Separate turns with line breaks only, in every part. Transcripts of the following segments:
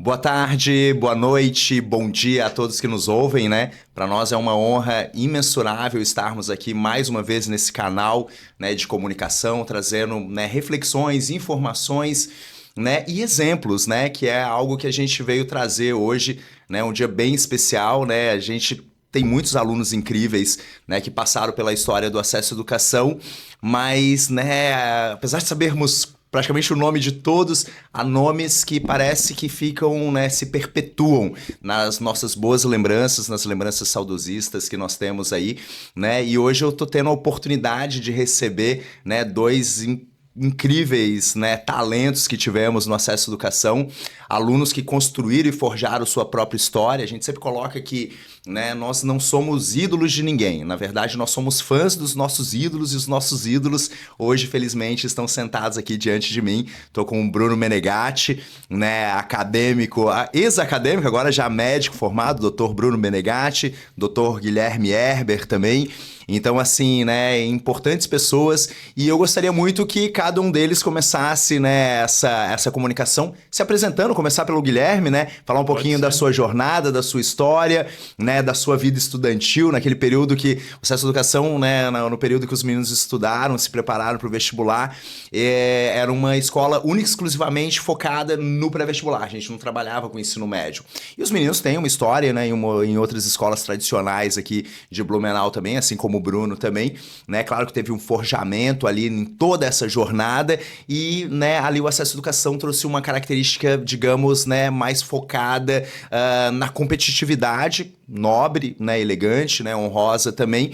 Boa tarde, boa noite, bom dia a todos que nos ouvem, né? Para nós é uma honra imensurável estarmos aqui mais uma vez nesse canal, né, de comunicação, trazendo, né, reflexões, informações, né, e exemplos, né, que é algo que a gente veio trazer hoje, né, um dia bem especial, né? A gente tem muitos alunos incríveis, né, que passaram pela história do acesso à educação, mas, né, apesar de sabermos praticamente o nome de todos, há nomes que parece que ficam, né, se perpetuam nas nossas boas lembranças, nas lembranças saudosistas que nós temos aí, né? E hoje eu tô tendo a oportunidade de receber, né, dois incríveis, né, talentos que tivemos no Acesso à Educação, alunos que construíram e forjaram sua própria história. A gente sempre coloca que, né, nós não somos ídolos de ninguém. Na verdade, nós somos fãs dos nossos ídolos e os nossos ídolos hoje, felizmente, estão sentados aqui diante de mim. Estou com o Bruno Menegatti, né, acadêmico, ex-acadêmico, agora já médico formado, Dr. Bruno Menegatti, Dr. Guilherme Herber também. Então, assim, né, importantes pessoas, e eu gostaria muito que cada um deles começasse, né, essa comunicação se apresentando, começar pelo Guilherme, né, falar um pouquinho da sua jornada, da sua história, né, da sua vida estudantil, naquele período que o Acesso à Educação, né, no período que os meninos estudaram, se prepararam para o vestibular, era uma escola única e exclusivamente focada no pré-vestibular, a gente não trabalhava com ensino médio. E os meninos têm uma história, né, em outras escolas tradicionais aqui de Blumenau também, assim como o Bruno também, né? Claro que teve um forjamento ali em toda essa jornada e, né, ali o Acesso à Educação trouxe uma característica, digamos, né, mais focada na competitividade, nobre, né, elegante, né, honrosa também,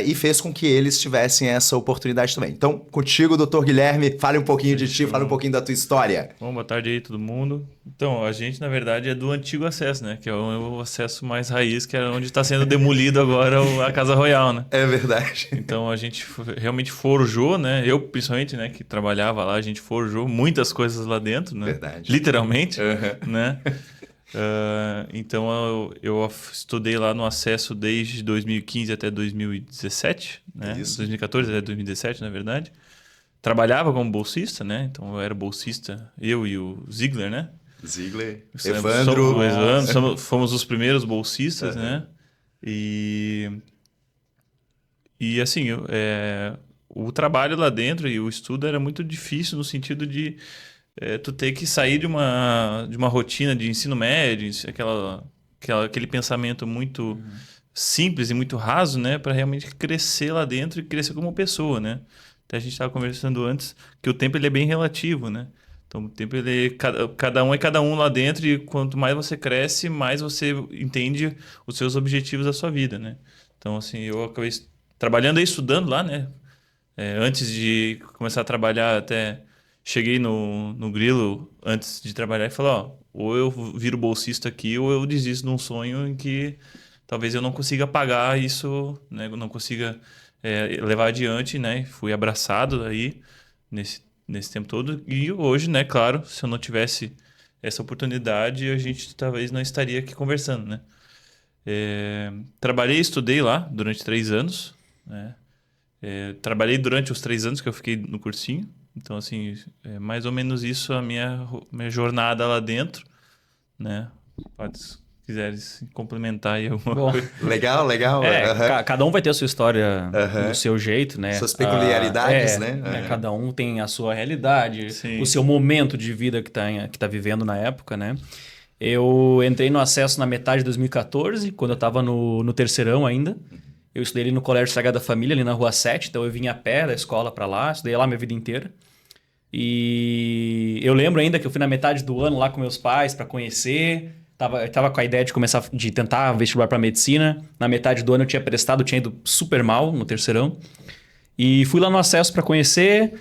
e fez com que eles tivessem essa oportunidade também. Então, contigo, Dr. Guilherme, fale um pouquinho de ti, fale um pouquinho da tua história.
Bom, boa tarde aí todo mundo. Então, a gente, na verdade, é do antigo acesso, né? Que é o acesso mais raiz, que é onde está sendo demolido agora a Casa Royal, né?
É verdade.
Então, a gente realmente forjou, né? Eu, principalmente, né, que trabalhava lá, a gente forjou muitas coisas lá dentro, né?
Verdade.
Literalmente,
Uhum.
né? Então, eu estudei lá no acesso desde 2015 até 2017, né?
Isso.
2014 até 2017, na verdade. Trabalhava como bolsista, né? Então, eu era bolsista, eu e o Ziegler, né?
Ziegler, Evandro.
Fomos os primeiros bolsistas,
Uhum.
né? E assim, o trabalho lá dentro e o estudo era muito difícil no sentido de tu ter que sair de uma rotina de ensino médio, aquele pensamento muito simples e muito raso, né? Para realmente crescer lá dentro e crescer como pessoa, né? Até a gente estava conversando antes que o tempo ele é bem relativo, né? Então, o tempo cada um é cada um lá dentro e quanto mais você cresce, mais você entende os seus objetivos da sua vida, né? Então, assim, eu acabei trabalhando e estudando lá, né? Antes de começar a trabalhar, até cheguei no Grilo antes de trabalhar e falei, ó, ou eu viro bolsista aqui ou eu desisto de um sonho em que talvez eu não consiga pagar isso, né? Eu não consiga levar adiante, né? Fui abraçado aí nesse tempo todo. E hoje, né, claro, se eu não tivesse essa oportunidade, a gente talvez não estaria aqui conversando, né? Trabalhei e estudei lá durante 3 anos, né? Trabalhei durante os 3 anos que eu fiquei no cursinho. Então, assim, mais ou menos isso a minha jornada lá dentro, né? Se quiseres complementar aí alguma coisa.
Legal, legal. Uhum.
Cada um vai ter a sua história do seu jeito, né?
Suas peculiaridades, né?
Né? Cada um tem a sua realidade,
Sim.
o seu momento de vida que tá vivendo na época, né? Eu entrei no acesso na metade de 2014, quando eu estava no terceirão ainda. Eu estudei ali no Colégio Sagrada Família, ali na Rua 7, então eu vinha a pé da escola para lá, estudei lá minha vida inteira. E eu lembro ainda que eu fui na metade do ano lá com meus pais para conhecer. Tava com a ideia de tentar vestibular para medicina. Na metade do ano eu tinha prestado, tinha ido super mal no terceirão. E fui lá no acesso para conhecer.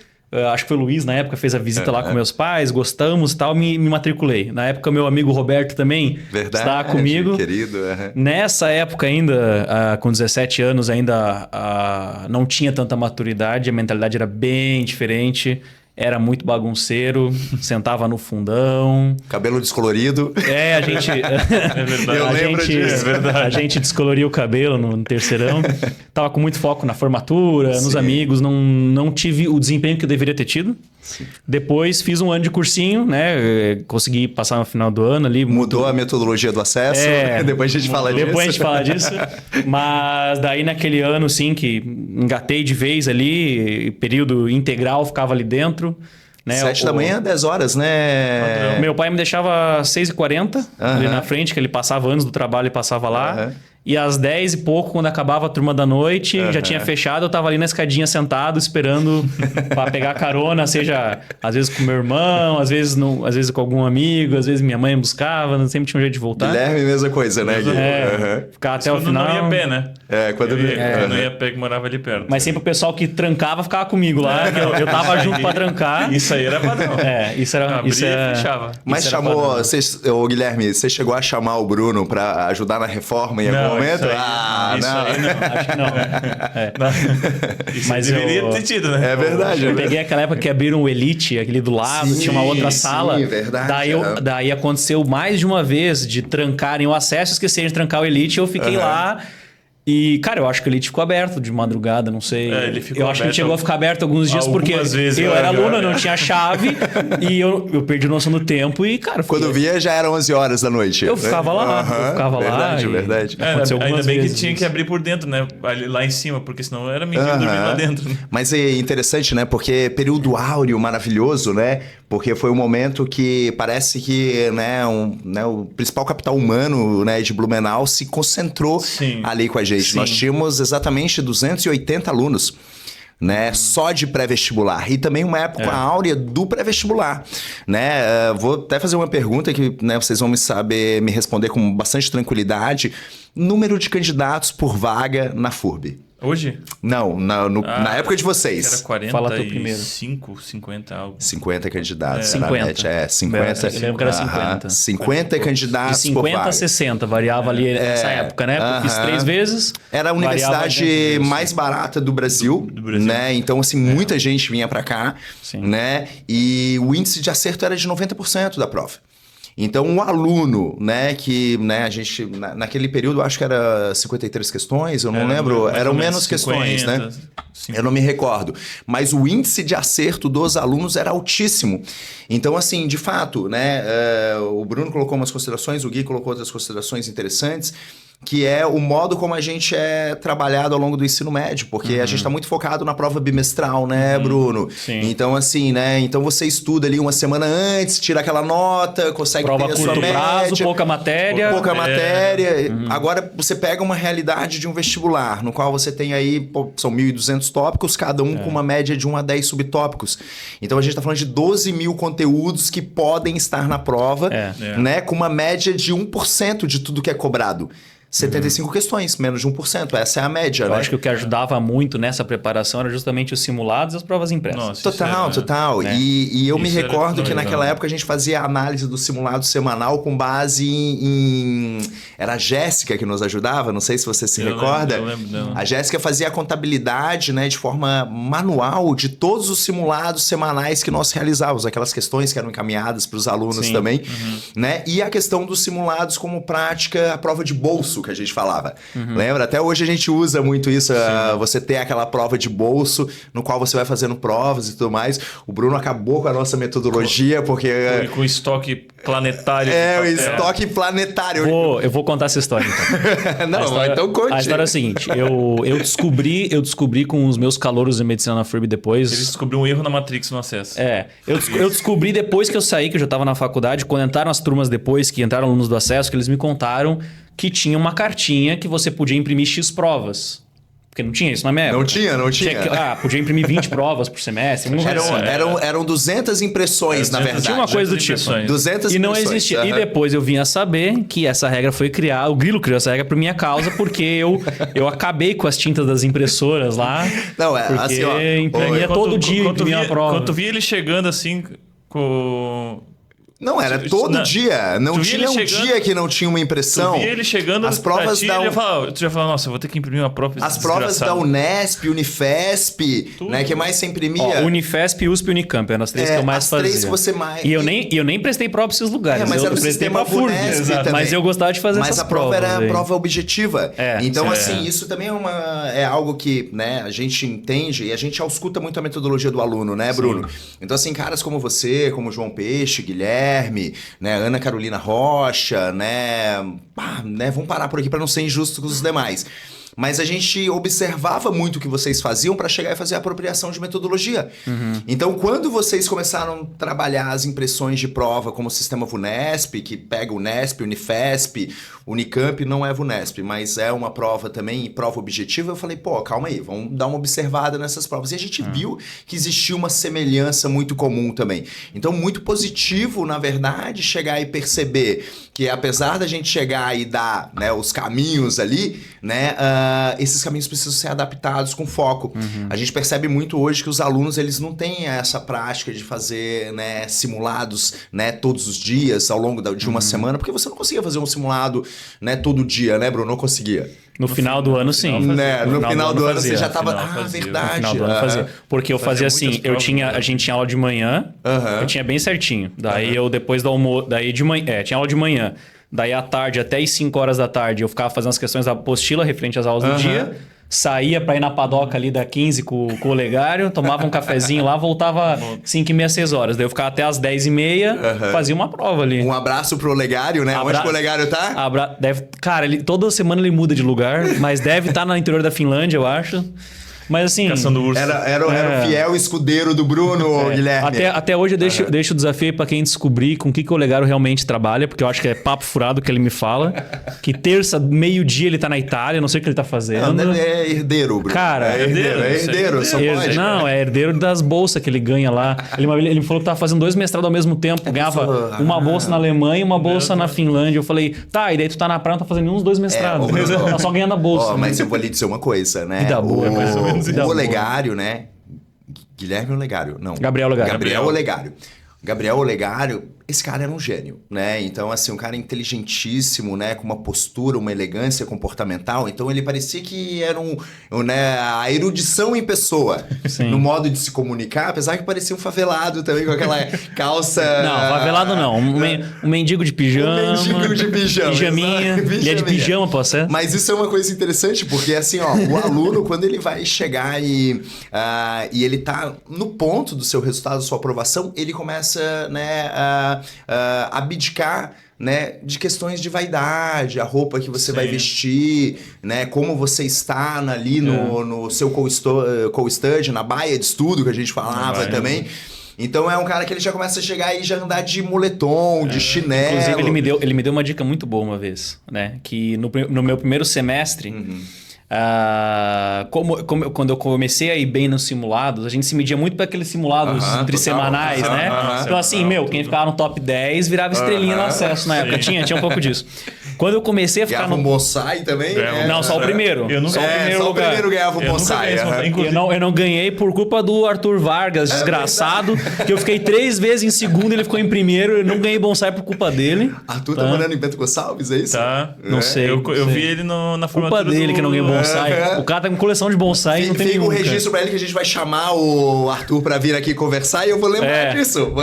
Acho que foi o Luiz na época, fez a visita lá com meus pais, gostamos e tal, me matriculei. Na época meu amigo Roberto também estava comigo.
Querido.
Nessa época ainda, com 17 anos, ainda não tinha tanta maturidade, a mentalidade era bem diferente. Era muito bagunceiro, sentava no fundão.
Cabelo descolorido.
A gente...
É verdade.
Eu lembro disso.
A gente descoloria o cabelo no terceirão. Tava com muito foco na formatura, nos amigos. Não tive o desempenho que eu deveria ter tido. Depois fiz um ano de cursinho, né? Consegui passar no final do ano ali.
Mudou a metodologia do acesso? Depois a gente fala disso.
Depois a gente fala disso. Mas daí naquele ano, sim, que engatei de vez ali, período integral, ficava ali dentro. Né?
7 da manhã, 10 horas, né?
Meu pai me deixava 6h40 ali na frente, que ele passava anos do trabalho e passava lá. E às 10 e pouco, quando acabava a turma da noite, já tinha fechado, eu tava ali na escadinha sentado, esperando para pegar carona, seja às vezes com meu irmão, às vezes com algum amigo, às vezes minha mãe me buscava, sempre tinha um jeito de voltar.
Guilherme, mesma coisa, né?
Ficar até o final.
Não ia a pé, né?
Quando
eu não ia a pé, que morava ali perto.
Mas sempre o pessoal que trancava ficava comigo lá, que eu tava junto para trancar.
Isso aí era padrão.
Isso era...
Abria e fechava.
Mas chamou... Ô, Guilherme, você chegou a chamar o Bruno para ajudar na reforma em algum momento?
Isso aí,
não.
Acho que não.
Isso
Mas
deveria ter tido, né?
É verdade.
Eu peguei aquela época que abriram o Elite, aquele do lado, tinha uma outra sala.
Sim, verdade.
Daí aconteceu mais de uma vez de trancarem o acesso, esquecerem de trancar o Elite, eu fiquei lá. E, cara, eu acho que o Elite ficou aberto de madrugada, não sei.
Ele ficou
eu acho que ele chegou a ficar aberto alguns dias, porque eu era aluno, não tinha chave, e eu perdi noção do tempo e, cara...
Quando via, já eram 11 horas da noite.
Eu ficava lá,
Verdade.
Ainda bem que tinha que abrir por dentro, né? Lá em cima, porque senão era menino dormindo lá dentro. Né?
Mas é interessante, né? Porque período áureo maravilhoso, né? Porque foi um momento que parece que o principal capital humano, né, de Blumenau se concentrou ali com a gente. Sim. Nós tínhamos exatamente 280 alunos, né, só de pré-vestibular. E também uma época áurea do pré-vestibular, né? Vou até fazer uma pergunta que, né, vocês vão me saber me responder com bastante tranquilidade. Número de candidatos por vaga na FURB.
Hoje?
Não, na época de vocês.
Era 40.
Fala tu primeiro.
50 algo.
50 candidatos.
50.
50.
Eu lembro que era 50.
50 candidatos
de 50
por vaga.
a 60, variava ali nessa época, né? Eu fiz 3 vezes.
Era a universidade mais barata do Brasil, né? Então, assim, muita gente vinha para cá, né? E o índice de acerto era de 90% da prova. Então, um aluno, né, que, né, a gente, naquele período, acho que era 53 questões, eu não lembro, eram menos 50, questões, né? 50. Eu não me recordo. Mas o índice de acerto dos alunos era altíssimo. Então, assim, de fato, né, o Bruno colocou umas considerações, o Gui colocou outras considerações interessantes, que é o modo como a gente é trabalhado ao longo do ensino médio, porque a gente está muito focado na prova bimestral, né, Bruno?
Sim.
Então, assim, né? Então você estuda ali uma semana antes, tira aquela nota, consegue
prova
ter a sua média.
prazo, pouca matéria.
Pouca matéria. Agora, você pega uma realidade de um vestibular, no qual você tem aí, são 1.200 tópicos, cada um com uma média de 1 a 10 subtópicos. Então, a gente está falando de 12 mil conteúdos que podem estar na prova, né? Com uma média de 1% de tudo que é cobrado. 75 questões, menos de 1%. Essa é a média,
Eu
né?
acho que o que ajudava muito nessa preparação era justamente os simulados e as provas impressas.
Nossa,
Total.
né?
E eu me
Isso
recordo
era
que naquela época a gente fazia a análise do simulado semanal com base em... Era a Jéssica que nos ajudava, não sei se você se recorda.
Eu lembro.
A Jéssica fazia a contabilidade, né, de forma manual de todos os simulados semanais que nós realizávamos. Aquelas questões que eram encaminhadas para os alunos também. Né? E a questão dos simulados como prática, a prova de bolso que a gente falava. Lembra? Até hoje a gente usa muito isso, você ter aquela prova de bolso no qual você vai fazendo provas e tudo mais. O Bruno acabou com a nossa metodologia porque...
Com estoque planetário.
O estoque planetário.
Eu vou contar essa história, então.
Então conte.
A história é a seguinte, eu descobri com os meus calouros de medicina na FURB depois...
Eles descobriram um erro na Matrix no acesso.
Eu descobri depois que eu saí, que eu já estava na faculdade, quando entraram as turmas depois, que entraram alunos do acesso, que eles me contaram que tinha uma cartinha que você podia imprimir X provas. Porque não tinha isso na minha época.
Não tinha.
Podia imprimir 20 provas por semestre.
Eram 200 impressões, na verdade.
Tinha uma coisa do tipo.
200
e não existia. E depois eu vim a saber que essa regra foi criada, o Grilo criou essa regra por minha causa, porque eu acabei com as tintas das impressoras lá.
Não,
porque
assim, ó.
imprimia todo dia, imprimia a prova.
Quando tu via ele chegando assim,
Não, era todo dia. Não tinha um dia que não tinha uma impressão.
Tu via ele chegando
as provas
tu já falava, nossa, eu vou ter que imprimir uma prova.
As provas da Unesp, Unifesp, né? Que mais você imprimia?
Unifesp, USP e Unicamp, eram as três que eu mais fazia.
As três que você mais...
E eu nem prestei prova para esses lugares.
Mas
eu prestei para FURG. Mas eu gostava de fazer essas provas.
Mas a prova era prova objetiva. Então, assim, isso também é algo que, né, a gente entende e a gente ausculta muito a metodologia do aluno, né, Bruno? Sim. Então, assim, caras como você, como João Peixe, Guilherme, né, Ana Carolina Rocha, né, vamos parar por aqui para não ser injusto com os demais. Mas a gente observava muito o que vocês faziam para chegar e fazer a apropriação de metodologia. Então, quando vocês começaram a trabalhar as impressões de prova como o sistema VUNESP, que pega Unesp, Unifesp, Unicamp, não é VUNESP, mas é uma prova também, e prova objetiva, eu falei, pô, calma aí, vamos dar uma observada nessas provas. E a gente viu que existia uma semelhança muito comum também. Então, muito positivo, na verdade, chegar e perceber que apesar da gente chegar e dar, né, os caminhos ali, né, esses caminhos precisam ser adaptados com foco. A gente percebe muito hoje que os alunos eles não têm essa prática de fazer, né, simulados, né, todos os dias, ao longo de uma semana, porque você não conseguia fazer um simulado, né, todo dia, né, Bruno? Não conseguia.
No final do ano, sim.
No final do ano você já estava... verdade.
No final do ano fazia. Porque eu fazia assim, a gente tinha aula de manhã, eu tinha bem certinho. Daí eu depois do almoço, daí de manhã, tinha aula de manhã. Daí à tarde, até as 5 horas da tarde, eu ficava fazendo as questões da apostila referente às aulas do dia. Saía pra ir na padoca ali da 15 com o Olegário, tomava um cafezinho lá, voltava 5h30, 6 horas. Daí eu ficava até as 10h30, fazia uma prova ali.
Um abraço pro Olegário, né? Onde que o Olegário tá?
Cara, toda semana ele muda de lugar, mas deve estar no interior da Finlândia, eu acho. Mas assim...
Caçando urso.
Era o fiel escudeiro do Bruno, Guilherme.
Até hoje eu deixo o desafio para quem descobrir com o que o Olegário realmente trabalha, porque eu acho que é papo furado que ele me fala. Que terça, meio-dia ele tá na Itália, não sei o que ele tá fazendo.
Não, é herdeiro, Bruno.
Cara...
É herdeiro, só pode.
Não, é herdeiro das bolsas que ele ganha lá. Ele falou que tava fazendo 2 mestrados ao mesmo tempo. Ganhava uma bolsa na Alemanha e uma bolsa na Finlândia. Eu falei, tá, e daí tu tá na praia, não tá fazendo nenhum dos 2 mestrados. Tá só ganhando a bolsa.
Mas eu vou lhe dizer uma coisa, né?
Vida boa, mais ou menos.
O Olegário, né? Guilherme Olegário, não.
Gabriel Olegário.
Gabriel Olegário, esse cara era um gênio, né? Então, assim, um cara inteligentíssimo, né? Com uma postura, uma elegância comportamental. Então, ele parecia que era a erudição em pessoa.
Sim.
No modo de se comunicar, apesar que parecia um favelado também, com aquela calça...
Não, favelado não. Um mendigo de pijama.
Um mendigo de pijama.
Pijaminha. Ele é de pijama, pode ser?
Mas isso é uma coisa interessante, porque, assim, ó, o aluno, quando ele vai chegar e ele tá no ponto do seu resultado, da sua aprovação, ele começa, né, a abdicar, né, de questões de vaidade, a roupa que você vai vestir, né, como você está ali no seu co-study, na baia de estudo que a gente falava também. Então é um cara que ele já começa a chegar e já andar de moletom, de chinelo.
Inclusive ele me deu uma dica muito boa uma vez, né, que no meu primeiro semestre... quando eu comecei a ir bem nos simulados, a gente se media muito para aqueles simulados trissemanais, né? Então assim, quem ficava no top 10 virava estrelinha no acesso na época. Tinha um pouco disso. Quando eu comecei a ficar
ganhava um bonsai também?
Não, só o primeiro.
Só o primeiro ganhava um bonsai.
Eu não ganhei por culpa do Arthur Vargas, desgraçado, que eu fiquei 3 vezes em segundo e ele ficou em primeiro. Eu não ganhei bonsai por culpa dele.
Arthur tá morando em Bento Gonçalves, é isso?
Tá.
Não sei.
Eu vi ele na formatura
culpa dele que não ganhou bonsai. O cara tá com coleção de bonsai e não tem
nenhum. Fica o registro
cara.
pra ele que a gente vai chamar o Arthur pra vir aqui conversar e eu vou lembrar disso.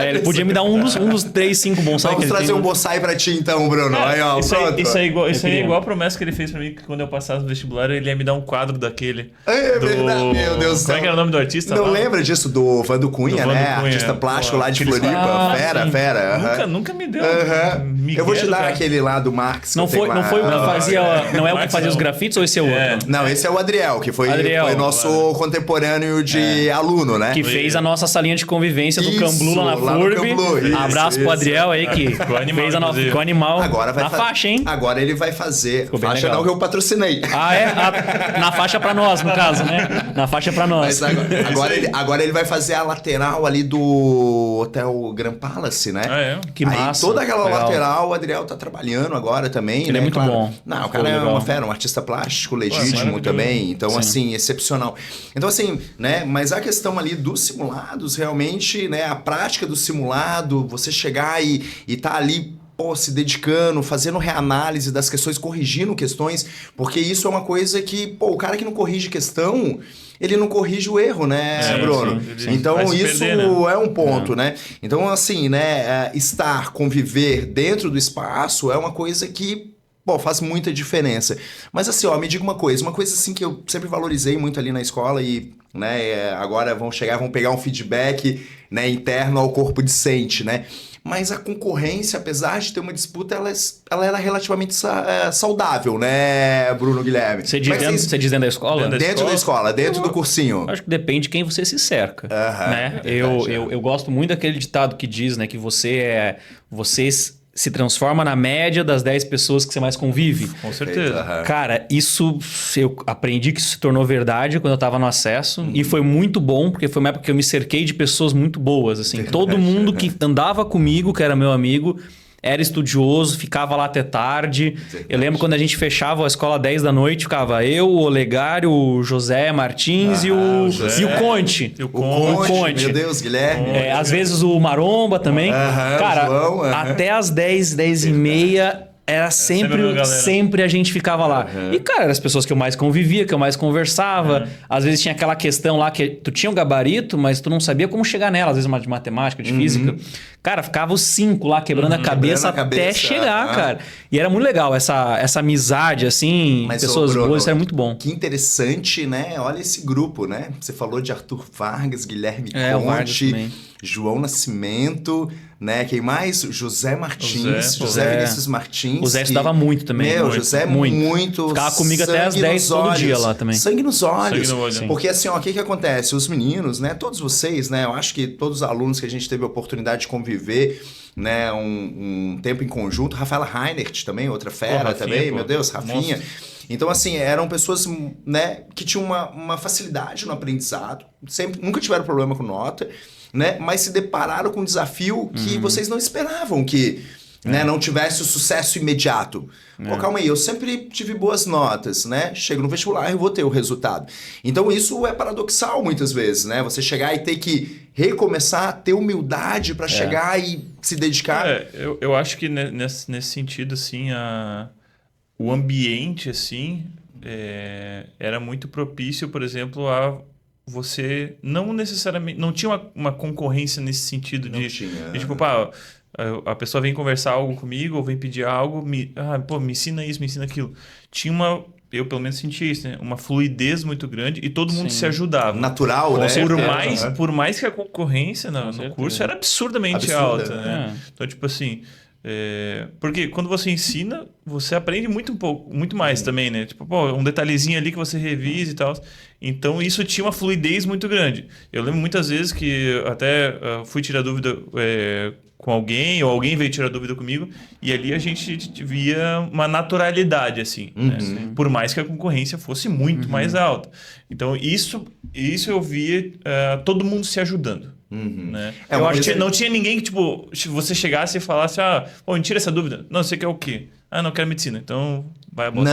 Ele podia me dar um dos 3, 5 bonsai.
Vamos trazer um bonsai pra ti então, Bruno. Aí, ó,
isso aí é igual a promessa que ele fez pra mim, que quando eu passasse no vestibular, ele ia me dar um quadro daquele.
É verdade, meu Deus do céu.
Como é que era o nome do artista?
Não lembra disso? Do Vando Cunha, né? Artista plástico lá de Floripa. Fera.
Nunca me deu.
Eu vou te dar aquele lá do Marx.
Não foi o que fazia. Não é o que fazia os grafites ou esse é o outro?
Não, esse é o Adriel, que foi nosso contemporâneo de aluno, né?
Que fez a nossa salinha de convivência do Camblu lá na FURB. Abraço pro Adriel aí, que fez a nossa. Ficou animal.
Agora vai
na faixa, hein?
Agora ele vai fazer. Faixa não que eu patrocinei.
Na faixa pra nós, no caso, né? Na faixa pra nós.
Mas agora ele vai fazer a lateral ali do Hotel Grand Palace, né?
Que massa.
Toda aquela lateral, o Adriel tá trabalhando agora também.
Ele é muito bom.
Não, o cara é uma fera, um artista plástico, legítimo também. Então,
Sim.
assim, excepcional. Então, assim, né? Mas a questão ali dos simulados, realmente, né? A prática do simulado, você chegar e tá ali, pô, se dedicando, fazendo reanálise das questões, corrigindo questões, porque isso é uma coisa que, pô, o cara que não corrige questão, ele não corrige o erro, né, Bruno?
Sim.
Então,
Vai se
isso
perder, né?
é um ponto, né? Então, assim, né, conviver dentro do espaço é uma coisa que, pô, faz muita diferença. Mas assim, ó, me diga uma coisa assim que eu sempre valorizei muito ali na escola e, né, agora vão pegar um feedback, né, interno ao corpo discente, né? Mas a concorrência, apesar de ter uma disputa, ela era relativamente saudável, né, Bruno Guilherme?
Você
Como é que
diz dentro da escola?
Dentro da escola, dentro do cursinho.
Acho que depende de quem você se cerca. Né?
É verdade,
Eu gosto muito daquele ditado que diz, né, que você se transforma na média das 10 pessoas que você mais convive.
Com certeza.
Cara, isso eu aprendi que isso se tornou verdade quando eu tava no acesso. E foi muito bom, porque foi uma época que eu me cerquei de pessoas muito boas. Assim, todo mundo que andava comigo, que era meu amigo, era estudioso, ficava lá até tarde. Eu lembro quando a gente fechava a escola 10 da noite, ficava eu, o Olegário, o José Martins e o Conte.
E o
Conte.
Meu Deus, Guilherme.
Às vezes o Maromba também. Cara,
João,
até as 10 e meia... Era sempre a gente ficava lá. E, cara, eram as pessoas que eu mais convivia, que eu mais conversava. Às vezes tinha aquela questão lá que tu tinha um gabarito, mas tu não sabia como chegar nela. Às vezes uma de matemática, de física. Cara, ficava os 5 lá quebrando a cabeça até chegar, cara. E era muito legal essa amizade, assim,
Mas,
pessoas
Bruno,
boas, isso era muito bom.
Que interessante, né? Olha esse grupo, né? Você falou de Arthur Vargas, Guilherme
o Vargas
Conte,
também.
João Nascimento, né? Quem mais? José Martins, José Vinícius Martins.
O Zé estudava muito também.
Meu, José muito.
Ficava comigo até as 10 todo dia lá também.
Sangue nos olhos.
Sangue no olho.
Porque assim, ó, o que acontece? Os meninos, né? Todos vocês, né? Eu acho que todos os alunos que a gente teve a oportunidade de conviver, né? Um tempo em conjunto. Rafaela Reinert também, outra fera
Rafinha,
também.
pô.
Meu Deus, Rafinha. Então, assim, eram pessoas, né, que tinham uma facilidade no aprendizado, nunca tiveram problema com nota, né, mas se depararam com um desafio que vocês não esperavam que, né, não tivesse o sucesso imediato. Pô, calma aí, eu sempre tive boas notas, né? Chego no vestibular e vou ter o resultado. Então, isso é paradoxal muitas vezes, né? Você chegar e ter que recomeçar, ter humildade para chegar e se dedicar.
Eu acho que nesse sentido, assim, o ambiente, assim, era muito propício, por exemplo, a você não necessariamente... Não tinha uma concorrência nesse sentido
Não
de...
tinha.
De, tipo, pá, a pessoa vem conversar algo comigo ou vem pedir algo, me ensina isso, me ensina aquilo. Tinha eu pelo menos sentia isso, né? Uma fluidez muito grande e todo mundo se ajudava.
Natural, né?
Por mais que a concorrência no curso era absurdamente alta, né? Então, tipo assim... porque quando você ensina, você aprende muito mais também, né? Tipo, pô, um detalhezinho ali que você revisa e tal. Então, isso tinha uma fluidez muito grande. Eu lembro muitas vezes que até fui tirar dúvida com alguém, ou alguém veio tirar dúvida comigo, e ali a gente via uma naturalidade, assim, né? Por mais que a concorrência fosse muito mais alta. Então, isso eu via todo mundo se ajudando. Né? Eu acho que não tinha ninguém que, tipo, você chegasse e falasse, me tira essa dúvida. Não, você quer o quê? Não quero medicina. Então, vai a bosta.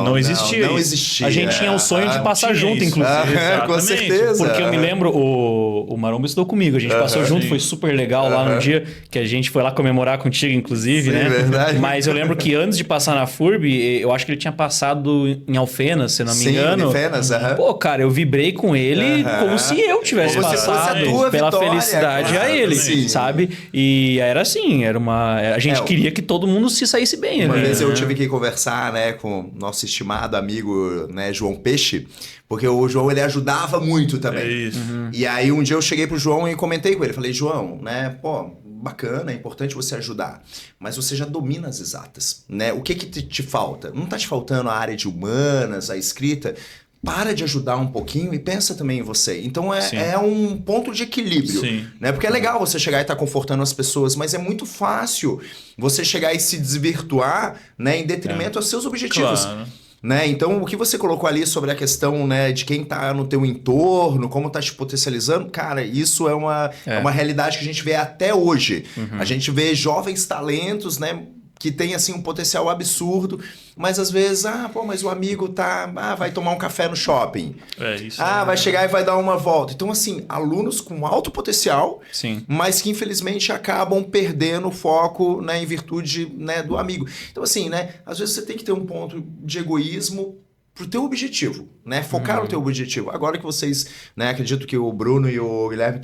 Não existia
não
isso.
existia.
A gente tinha o sonho de passar junto,
isso.
inclusive.
Com certeza.
Porque eu me lembro, o Maromba estudou comigo, a gente passou junto, foi super legal lá no dia que a gente foi lá comemorar contigo, inclusive, né?
Verdade.
Mas eu lembro que antes de passar na FURB, eu acho que ele tinha passado em Alfenas, se não me engano.
Sim, Alfenas,
Pô, cara, eu vibrei com ele como se eu tivesse
como se fosse
passado
a tua
pela
vitória,
felicidade
claro,
a ele,
sim.
sabe? E era assim, a gente queria que todo mundo se saísse bem.
Uma
ali,
vez eu
né?
tive que conversar, né, com nosso estimado amigo, né, João Peixe, porque o João, ele ajudava muito também.
É isso.
E aí um dia eu cheguei pro João e comentei com ele, falei, João, né, pô, bacana, é importante você ajudar, mas você já domina as exatas, né? O que te falta? Não tá te faltando a área de humanas, a escrita? Para de ajudar um pouquinho e pensa também em você. Então é um ponto de equilíbrio, né? Porque é legal você chegar e estar confortando as pessoas, mas é muito fácil você chegar e se desvirtuar, né, em detrimento aos seus objetivos.
Claro.
Né? Então, o que você colocou ali sobre a questão, né, de quem tá no teu entorno, como tá te potencializando, cara, isso é uma realidade que a gente vê até hoje. A gente vê jovens talentos, né, que tem assim um potencial absurdo, mas às vezes, mas o amigo vai tomar um café no shopping. Vai chegar e vai dar uma volta. Então, assim, alunos com alto potencial,
Sim.
mas que infelizmente acabam perdendo o foco, né, em virtude, né, do amigo. Então, assim, né, às vezes você tem que ter um ponto de egoísmo pro teu objetivo, né? Focar no teu objetivo. Agora que vocês, né, acredito que o Bruno e o Guilherme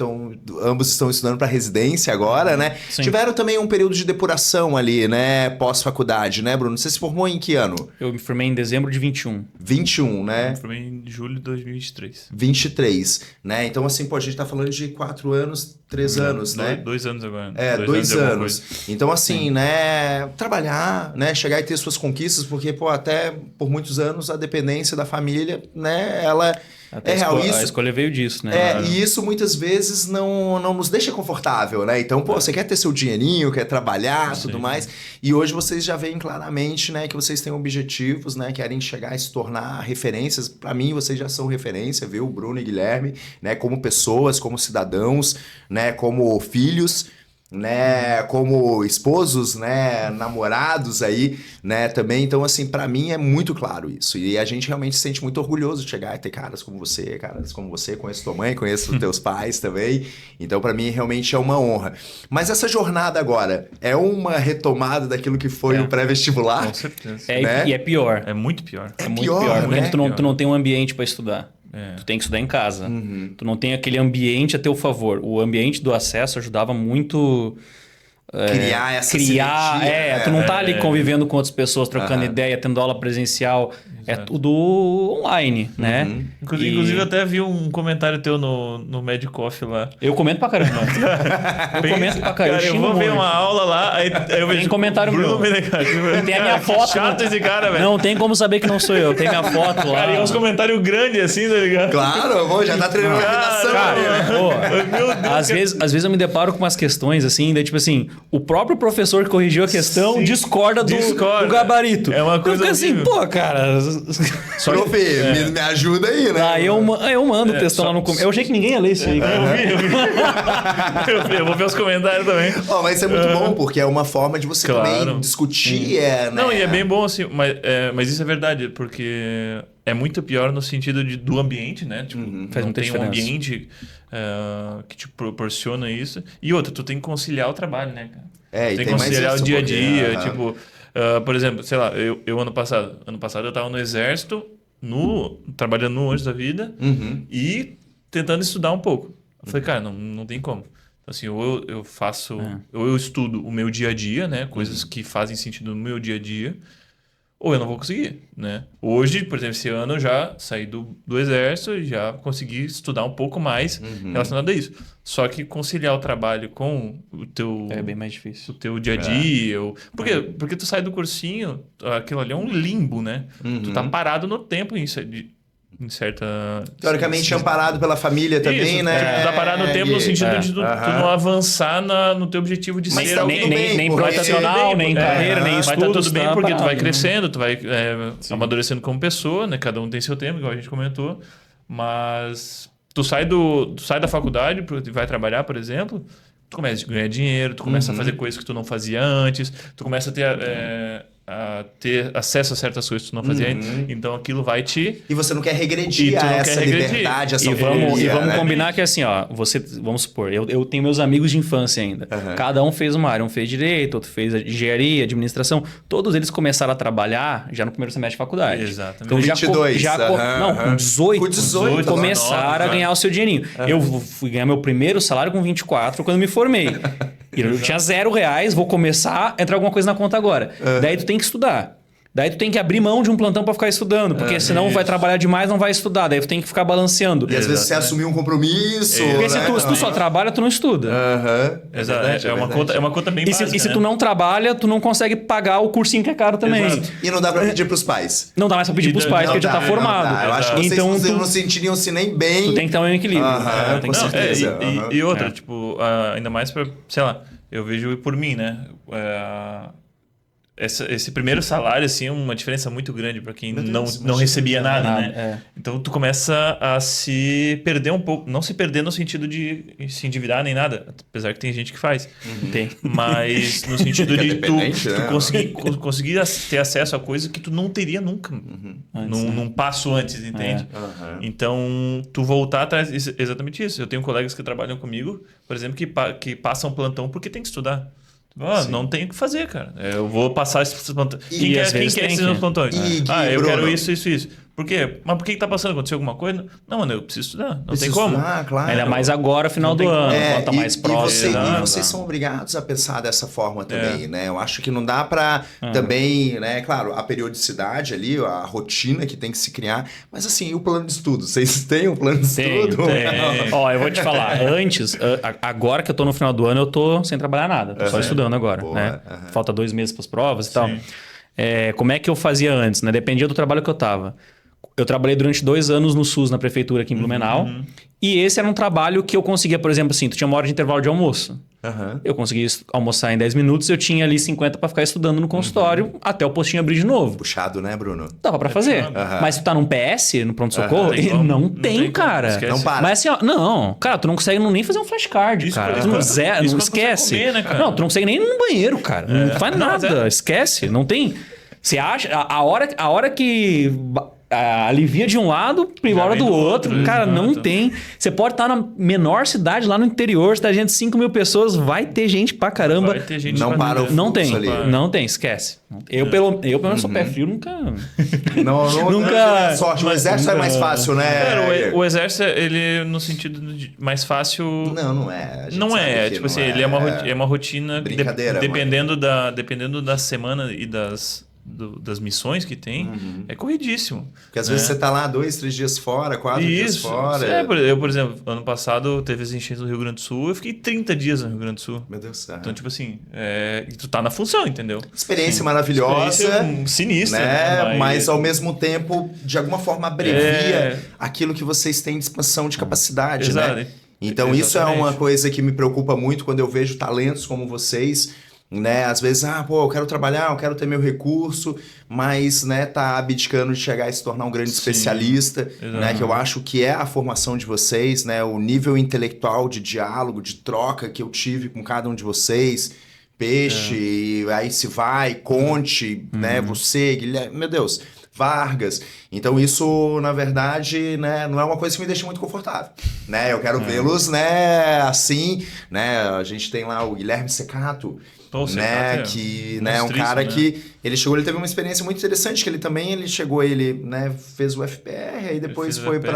ambos estão estudando para residência agora, né?
Sim.
Tiveram também um período de depuração ali, né, pós-faculdade, né, Bruno? Você se formou em que ano?
Eu me formei em dezembro de 21.
21, né?
Eu me formei em julho de 2023.
23, né? Então, assim, a gente tá falando de 4 anos, 3 anos, né?
2 anos agora.
2 anos. Então, assim, né, trabalhar, né, chegar e ter suas conquistas, porque, até por muitos anos a dependência da família, né, ela
Até
é real.
A escolha veio disso, né?
E isso muitas vezes não nos deixa confortável, né? Então, você quer ter seu dinheirinho, quer trabalhar, tudo mais. E hoje vocês já veem claramente, né, que vocês têm objetivos, né, querem chegar e se tornar referências. Para mim, vocês já são referência, viu? Bruno e Guilherme, né, como pessoas, como cidadãos, né, como filhos, né, como esposos, né, namorados aí, né, também. Então, assim, pra mim é muito claro isso. E a gente realmente se sente muito orgulhoso de chegar e ter caras como você, conheço tua mãe, conheço os teus pais também. Então, pra mim, realmente é uma honra. Mas essa jornada agora é uma retomada daquilo que foi o pré-vestibular?
Com certeza.
E é pior.
É muito pior.
É muito pior,
né?
porque tu não tem um ambiente para estudar. Tu tem que estudar em casa. Tu não tem aquele ambiente a teu favor. O ambiente do acesso ajudava muito...
Criar essa sinergia.
Tu não tá ali convivendo com outras pessoas, trocando ideia, tendo aula presencial. É tudo online, né?
Inclusive, eu até vi um comentário teu no Mad Coffee lá.
Eu comento pra caramba.
Cara, eu vou ver uma aula lá, aí eu vejo...
Tem comentário
Bruno
meu. Tem a minha foto.
Chato esse cara, velho.
Não tem como saber que não sou eu. Tem minha foto lá.
Cara, e uns comentários grandes assim, tá ligado?
Claro, já tá treinando a redação.
Meu Deus.
Às vezes eu me deparo com umas questões assim, daí tipo assim, o próprio professor que corrigiu a questão discorda do gabarito.
É uma coisa
eu fico assim, pô, cara...
Prof, me ajuda aí, né?
Aí eu mando o textão lá no começo. Eu achei que ninguém ia ler isso aí.
Eu vou ver os comentários também.
Mas isso é muito bom, porque é uma forma de você também discutir. Né?
Não, e é bem bom assim, mas isso é verdade, porque é muito pior no sentido do ambiente, né? Tipo,
faz muita
tem um
diferença.
ambiente que te proporciona isso. E outra, tu tem que conciliar o trabalho, né, cara?
E
tem que conciliar o dia a dia, tipo... por exemplo, sei lá, eu ano passado eu tava no exército, trabalhando no Anjos da Vida e tentando estudar um pouco. Eu falei, cara, não tem como. Então, assim, ou eu faço, ou eu estudo o meu dia a dia, né? Coisas que fazem sentido no meu dia a dia, ou eu não vou conseguir, né? Hoje, por exemplo, esse ano eu já saí do exército e já consegui estudar um pouco mais relacionado a isso. Só que conciliar o trabalho com o teu...
É bem mais difícil.
O teu dia a dia. Por quê? Porque tu sai do cursinho, aquilo ali é um limbo, né? Tu tá parado no tempo em certa...
Teoricamente amparado pela família também, né?
Tu tá parado no tempo no sentido de tu não avançar no teu objetivo de ser alguém.
Nem profissional, nem carreira, nem
Mas
estudo.
tá tudo bem porque tu vai crescendo, tu vai amadurecendo como pessoa, né? Cada um tem seu tempo, igual a gente comentou. Mas tu sai da faculdade, vai trabalhar, por exemplo, tu começa a ganhar dinheiro, tu começa a fazer coisas que tu não fazia antes, tu começa a ter acesso a certas coisas que tu não fazia antes. Então aquilo vai te...
E você não quer regredir a essa liberdade, essa
autonomia. E vamos
né?
combinar que assim, ó, vamos supor, eu tenho meus amigos de infância ainda. Cada um fez uma área, um fez direito, outro fez engenharia, administração. Todos eles começaram a trabalhar já no primeiro semestre de faculdade.
Exatamente.
Então, com 18 começaram a ganhar o seu dinheirinho. Eu fui ganhar meu primeiro salário com 24 quando me formei. E eu tinha R$0, vou começar a entrar alguma coisa na conta agora. Daí tu tem que estudar. Daí tu tem que abrir mão de um plantão pra ficar estudando, porque senão vai trabalhar demais, não vai estudar. Daí tu tem que ficar balanceando.
E às vezes você assumir um compromisso.
Porque se tu só trabalha, tu não estuda.
Exato. É uma conta bem básica.
E se tu não trabalha, tu não consegue pagar o cursinho que é caro também.
Exato.
E não dá pra pedir pros pais.
Não dá mais pra pedir pros pais, porque já tá formado.
Eu acho que vocês não sentiriam-se nem bem.
Tu tem que ter um equilíbrio.
Com certeza.
E outra, tipo, ainda mais pra, sei lá, eu vejo por mim, né? esse primeiro salário, assim, é uma diferença muito grande para quem
Meu Deus,
não recebia nada, né?
É.
Então, tu começa a se perder um pouco. Não se perder no sentido de se endividar nem nada. Apesar que tem gente que faz.
Tem.
Mas no sentido de tu
Dependente, né?
conseguir ter acesso a coisa que tu não teria nunca num passo antes, entende?
Aham.
Então, tu voltar atrás... Exatamente isso. Eu tenho colegas que trabalham comigo, por exemplo, que passam plantão porque tem que estudar. Não tem o que fazer, cara. Eu vou passar esses plantões. Quem quer esses meus plantões? Eu
Bruno?
quero isso. Por quê? Mas por que tá passando? Aconteceu alguma coisa? Não, mano, eu preciso estudar. Não tem
Preciso
como.
estudar, claro.
Ainda mais agora, final do ano, quando tá mais próximo.
E vocês são obrigados a pensar dessa forma também, né? Eu acho que não dá pra também, né? Claro, a periodicidade ali, a rotina que tem que se criar. Mas assim, e o plano de estudo? Vocês têm um plano de estudo?
Tem. Ó, eu vou te falar. Antes, agora que eu tô no final do ano, eu tô sem trabalhar nada. Tô só estudando agora,
Boa,
né? Falta 2 meses pras provas e tal. Como é que eu fazia antes, né? Dependia do trabalho que eu tava. Eu trabalhei durante 2 anos no SUS, na prefeitura aqui em Blumenau. E esse era um trabalho que eu conseguia, por exemplo, assim, tu tinha uma hora de intervalo de almoço. Eu conseguia almoçar em 10 minutos, eu tinha ali 50 para ficar estudando no consultório até o postinho abrir de novo.
Puxado, né, Bruno?
Dava para fazer. Mas tu tá num PS, no pronto-socorro, não tem, cara.
Esquece.
Não para.
Mas assim, ó, não, cara, tu não consegue nem fazer um flashcard,
Isso
cara.
pra-
Tu não,
isso pra
não
você
esquece.
comer, né, cara?
Não, tu não consegue nem ir no banheiro, cara. Não faz nada, esquece. Não tem... Você acha... A hora que... alivia de um lado, piora
vem
do
do
outro.
outro,
Cara, não
exato.
tem. Você pode estar na menor cidade, lá no interior, se tá gente 5 mil pessoas, vai ter gente pra caramba.
Vai ter gente
Não
pra
para o
viver.
Não tem,
fluxo ali.
não tem, esquece. Eu pelo menos sou pé frio, nunca...
Não
Nunca-
é sorte. O exército é mais fácil, né?
Cara, o exército, ele, no sentido de mais fácil...
Não é. A gente
Não
sabe
é,
que
tipo
não
assim, ele é uma rotina que
Brincadeira,
dependendo da semana e das missões que tem, é corridíssimo.
Porque às vezes você tá lá 2, 3 dias fora, 4 dias
Isso.
fora.
Eu, por exemplo, ano passado teve as enchentes do Rio Grande do Sul, eu fiquei 30 dias no Rio Grande do Sul.
Meu Deus do céu.
Então, tipo assim, e tu tá na função, entendeu?
Experiência maravilhosa.
Experiência sinistra.
Né? Mas ao mesmo tempo, de alguma forma, abrevia aquilo que vocês têm de expansão de capacidade,
Exato.
né? Então isso é
Exatamente.
uma coisa que me preocupa muito quando eu vejo talentos como vocês, né? Às vezes, eu quero trabalhar, eu quero ter meu recurso, mas, né, tá abdicando de chegar e se tornar um grande especialista, né? Que eu acho que é a formação de vocês, né? O nível intelectual de diálogo, de troca que eu tive com cada um de vocês. Peixe, e aí se vai, Conte, né? Você, Guilherme, meu Deus, Vargas. Então isso, na verdade, né, não é uma coisa que me deixa muito confortável, né? Eu quero vê-los, né, assim, né? A gente tem lá o Guilherme Secato,
Pô, o
né,
Secato
que né, é um
monstríssimo,
cara
né?
que ele teve uma experiência muito interessante, que ele né, fez o FPR, aí depois
fez o
foi
FPR,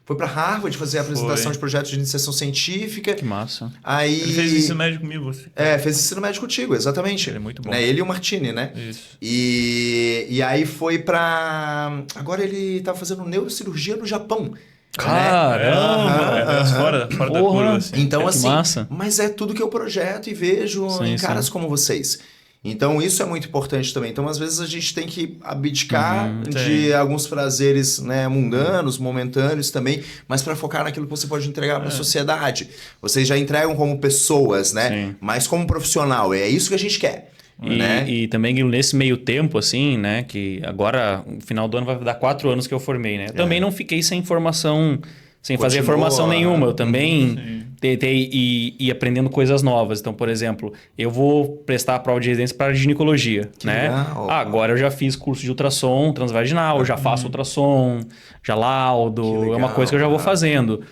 para Harvard fazer a apresentação de projetos de iniciação científica.
Que massa.
Aí
Ele fez ensino médio comigo. Assim.
fez ensino médio contigo, exatamente.
Ele é muito bom.
Né? Ele e o Martini, né?
Isso.
E aí foi pra... Agora ele tá fazendo neurocirurgia no Japão.
Caramba!
Fora da
Porra.
curva, assim.
Então,
Que
assim,
massa.
mas é tudo que eu projeto e vejo em caras como vocês. Então, isso é muito importante também. Então, às vezes, a gente tem que abdicar de alguns prazeres, né, mundanos, momentâneos também, mas para focar naquilo que você pode entregar para a sociedade. Vocês já entregam como pessoas, né?
Sim.
Mas como profissional. É isso que a gente quer. Né?
E também nesse meio tempo, assim, né? Que agora, no final do ano, vai dar 4 anos que eu formei, né? Eu também não fiquei sem formação, sem fazer formação nenhuma. Eu também tentei ir aprendendo coisas novas. Então, por exemplo, eu vou prestar a prova de residência para ginecologia, né?
legal.
Agora eu já fiz curso de ultrassom transvaginal, eu já faço ultrassom, já laudo, é uma coisa que eu já vou fazendo.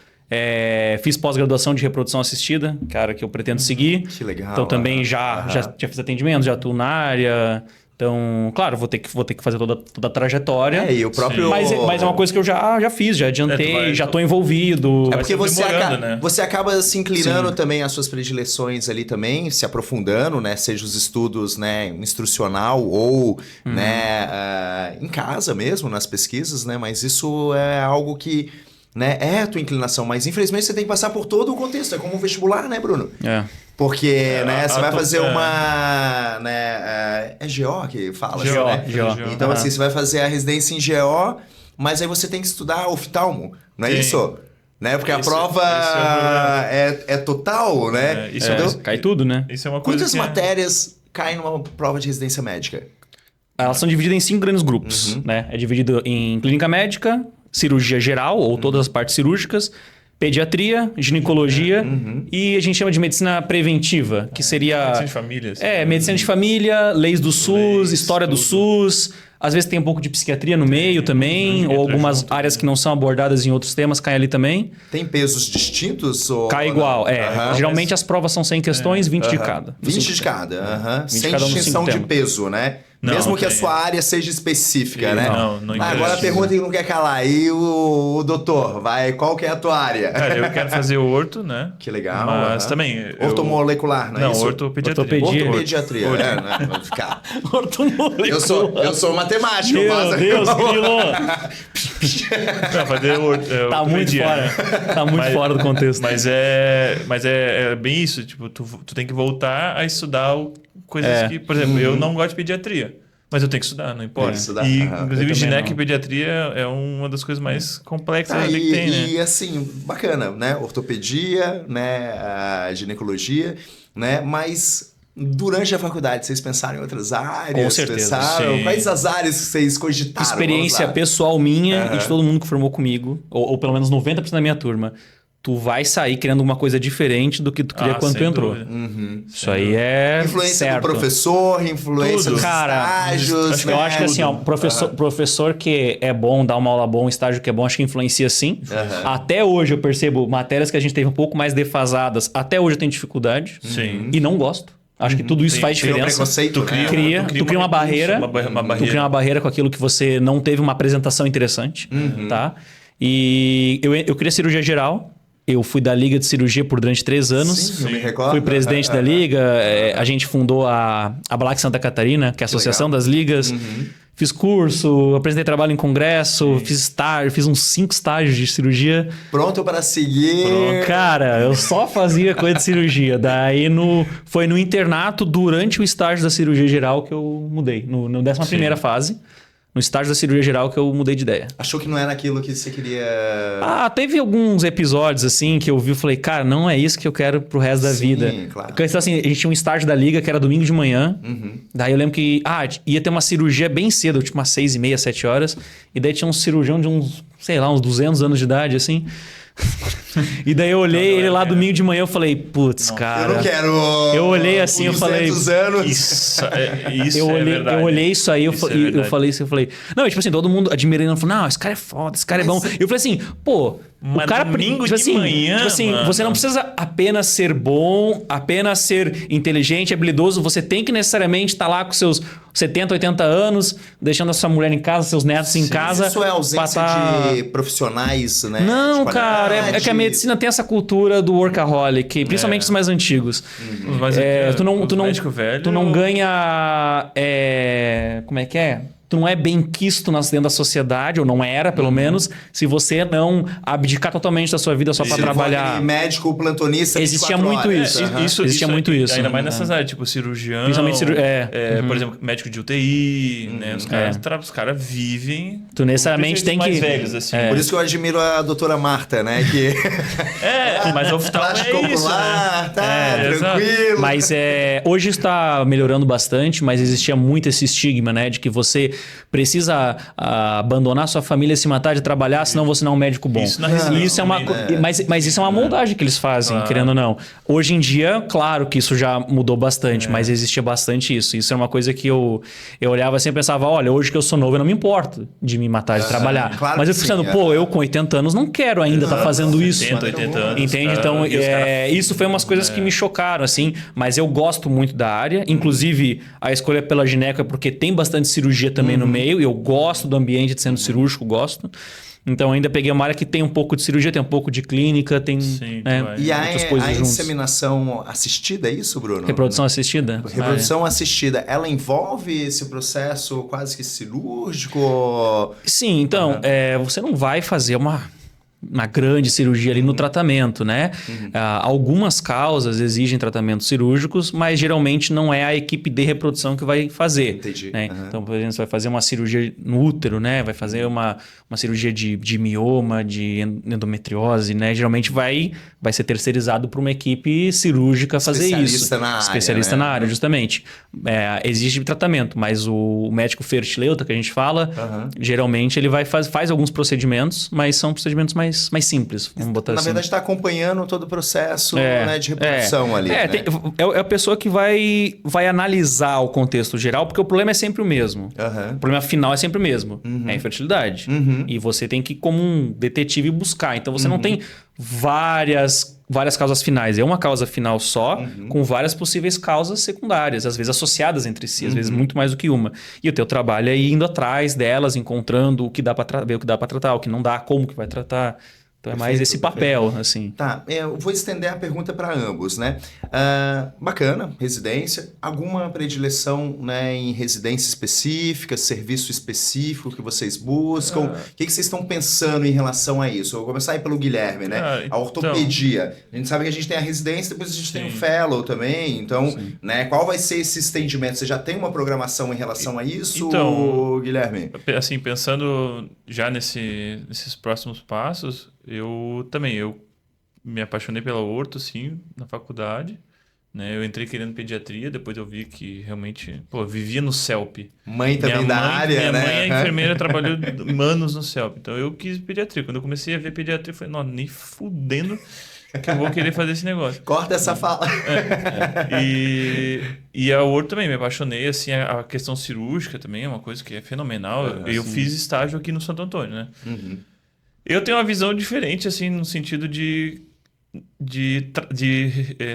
Fiz pós-graduação de reprodução assistida, cara, que eu pretendo seguir.
Que legal.
Então também já fiz atendimento, já atuo na área. Então, claro, vou ter que fazer toda a trajetória.
E o próprio...
Mas é uma coisa que eu já fiz, já adiantei, já estou envolvido.
É porque você,
né?
você acaba se inclinando também às suas predileções ali também, se aprofundando, né? Seja os estudos, né, instrucional ou né, em casa mesmo, nas pesquisas, né? Mas isso é algo que... né, é a tua inclinação, mas infelizmente você tem que passar por todo o contexto, é como um vestibular, né, Bruno? Porque, né, você vai fazer uma, né, é GO que fala,
GO,
né?
GO.
Então, assim, você vai fazer a residência em GO, mas aí você tem que estudar oftalmo, não é isso? Né? Porque a prova é total, né?
Isso
Cai tudo, né?
Isso é uma coisa
Quantas
que
matérias cai numa prova de residência médica?
Elas são divididas em 5 grandes grupos, né? É dividido em clínica médica, cirurgia geral, ou todas as partes cirúrgicas, pediatria, ginecologia e a gente chama de medicina preventiva, que seria...
Medicina de família. Assim.
Medicina de família, leis do SUS, história do SUS. Às vezes tem um pouco de psiquiatria no meio também, ou algumas áreas que não são abordadas em outros temas caem ali também.
Tem pesos distintos? Ou
Cai igual, Geralmente as provas são 100 questões, 20 de cada.
20 de cada,
20 de
sem
cada nos
distinção
5
de
temas.
peso, né?
Não,
Mesmo que a
tem.
sua área seja específica, né?
Não
Agora a
interessa.
pergunta que não quer calar. E o doutor, qual que é a tua área?
Cara, eu quero fazer o orto, né?
Que legal.
Mas também...
Ortomolecular, não é
Não,
isso?
ortopediatria.
Ortopediatria, né? Vou ficar.
Ortomolecular.
Eu sou matemático.
Meu Deus, Grilo.
Não, fazer
Tá muito
ortopedia,
fora.
né?
Tá muito fora do contexto.
Mas é bem isso. Tipo, tu tem que voltar a estudar coisas que... Por exemplo, eu não gosto de pediatria. Mas eu tenho que estudar, não importa.
Tem que estudar.
E,
Eu
inclusive,
também
gineco
não.
e pediatria é uma das coisas mais complexas
Ah,
que tem, né?
e assim, bacana, né? Ortopedia, né? A ginecologia, né? Mas durante a faculdade, vocês pensaram em outras áreas?
Com certeza,
Pensaram?
sim.
Quais as áreas que vocês cogitaram?
Experiência
Vamos lá.
pessoal minha e de todo mundo que formou comigo, ou pelo menos 90% da minha turma. Tu vai sair querendo uma coisa diferente do que tu queria quando tu
sem
entrou.
dúvida.
Isso aí é
Influência
certo.
do professor, influência
Tudo.
dos
Cara,
estágios,
Eu acho que assim, ó, professor que é bom, dá uma aula boa, um estágio que é bom, acho que influencia sim. Até hoje eu percebo matérias que a gente teve um pouco mais defasadas, até hoje eu tenho dificuldade.
Sim.
E não gosto. Acho que tudo isso faz
Cria um
diferença.
preconceito,
Tu
né?
Tu cria uma barreira.
Uma barreira.
Tu cria uma barreira com aquilo que você não teve uma apresentação interessante, tá? E eu queria cirurgia geral. Eu fui da Liga de Cirurgia durante 3 anos.
Sim, eu me recordo.
Fui presidente da Liga. A gente fundou a Black Santa Catarina, que é a Associação das Ligas. Fiz curso, apresentei trabalho em congresso, fiz estágio, fiz uns 5 estágios de cirurgia.
Pronto para seguir.
Cara, eu só fazia coisa de cirurgia. Daí foi no internato, durante o estágio da cirurgia geral, que eu mudei. No 11ª fase. No estágio da cirurgia geral que eu mudei de ideia.
Achou que não era aquilo que você queria...
Teve alguns episódios assim que eu vi e falei, cara, não é isso que eu quero pro resto da vida.
Claro.
Porque assim, a gente tinha um estágio da liga que era domingo de manhã. Daí eu lembro que ia ter uma cirurgia bem cedo, tipo umas 6h30, 7 horas. E daí tinha um cirurgião de uns 200 anos de idade, assim. E daí eu olhei ele lá domingo de manhã, eu falei, putz, cara.
Eu não quero...
Eu olhei assim, eu falei...
200 anos.
Isso
eu
é
olhei,
verdade.
eu olhei isso aí, eu
Isso é
falei
verdade.
isso, eu falei... Não, tipo assim, todo mundo admirando, falou, não, esse cara é foda, esse cara é bom. Eu falei assim, pô...
Mas
o cara,
domingo
tipo
de
assim,
manhã,
tipo assim,
mano.
você não precisa apenas ser bom, apenas ser inteligente, habilidoso. Você tem que necessariamente estar lá com seus 70, 80 anos, deixando a sua mulher em casa, seus netos em casa.
Isso é ausência
pra
de profissionais, né?
Não,
de
cara, é
qualidade.
que a medicina tem essa cultura do workaholic, principalmente os mais antigos.
Mas
Tu não
médico velho,
tu não ganha... como é que é? Tu não é bem quisto dentro da sociedade, ou não era, pelo menos, se você não abdicar totalmente da sua vida só pra
Se não for
trabalhar.
aquele médico plantonista 24
Existia muito
horas.
isso.
Aham.
Existia muito isso.
Ainda mais nessas áreas, tipo cirurgião.
Principalmente
por exemplo, médico de UTI, né? Os caras vivem.
Tu necessariamente tem
mais
que...
velhos, assim.
Por isso que eu admiro a doutora Marta, né? Que
Mas o oftalmo
plástico
é isso,
ocular,
né?
tá
exato.
tranquilo.
Mas hoje está melhorando bastante, mas existia muito esse estigma, né? De que você precisa abandonar sua família, se matar de trabalhar, senão você não é um médico bom.
Isso na residência
E isso é uma,
também,
mas isso é uma moldagem que eles fazem, querendo ou não. Hoje em dia, claro que isso já mudou bastante, mas existia bastante isso. Isso é uma coisa que eu olhava assim e pensava, olha, hoje que eu sou novo, eu não me importo de me matar de trabalhar.
claro
mas eu
que
fico pensando,
sim,
pô, eu com 80 anos não quero ainda estar fazendo isso.
70, 80 anos.
Entende?
cara,
Então,
e os caras-
isso foi umas coisas que me chocaram, assim. Mas eu gosto muito da área. Inclusive, a escolha pela gineco é porque tem bastante cirurgia também no meio. E eu gosto do ambiente de centro cirúrgico, gosto. Então, ainda peguei uma área que tem um pouco de cirurgia, tem um pouco de clínica, tem
Sim,
né,
vai.
E
outras coisas
a
juntas.
inseminação assistida, é isso, Bruno?
Reprodução assistida?
Reprodução assistida, ela envolve esse processo quase que cirúrgico?
Sim, então, você não vai fazer uma grande cirurgia ali no tratamento, né? Algumas causas exigem tratamentos cirúrgicos, mas geralmente não é a equipe de reprodução que vai fazer.
Entendi.
Né? Então, por exemplo, você vai fazer uma cirurgia no útero, né? Vai fazer uma cirurgia de mioma, de endometriose, né? Geralmente vai ser terceirizado para uma equipe cirúrgica fazer isso.
Especialista na área,
Especialista
né?
na área, justamente. Exige tratamento, mas o médico fertileuta que a gente fala, geralmente ele faz alguns procedimentos, mas são procedimentos mais simples, vamos botar
Na
assim.
verdade, está acompanhando todo o processo, né, de reprodução ali. Né?
É a pessoa que vai analisar o contexto geral, porque o problema é sempre o mesmo. O problema final é sempre o mesmo. É a infertilidade. E você tem que, como um detetive, buscar. Então, você não tem várias causas finais. É uma causa final só, com várias possíveis causas secundárias, às vezes associadas entre si, às vezes muito mais do que uma. E o teu trabalho é ir indo atrás delas, encontrando o que dá para ver o que dá para tratar, o que não dá, como que vai tratar. Então é mais esse papel, assim.
Tá, eu vou estender a pergunta para ambos, né? Bacana, residência. Alguma predileção, né, em residência específica, serviço específico que vocês buscam? O que vocês estão pensando em relação a isso? Eu vou começar aí pelo Guilherme, né? A ortopedia. A gente sabe que a gente tem a residência, depois a gente tem o fellow também. Então, né, qual vai ser esse estendimento? Você já tem uma programação em relação a isso, Guilherme?
Assim, pensando já nesses próximos passos, eu me apaixonei pela orto, sim, na faculdade, né? Eu entrei querendo pediatria, depois eu vi que realmente, eu vivia no CELP.
Mãe também da área, né?
Minha mãe é enfermeira, trabalhou anos no CELP, então eu quis pediatria. Quando eu comecei a ver pediatria, eu falei, não, nem fudendo que eu vou querer fazer esse negócio.
Corta essa fala.
E a orto também, me apaixonei, assim, a questão cirúrgica também é uma coisa que é fenomenal. Eu fiz estágio aqui no Santo Antônio, né? Eu tenho uma visão diferente, assim, no sentido de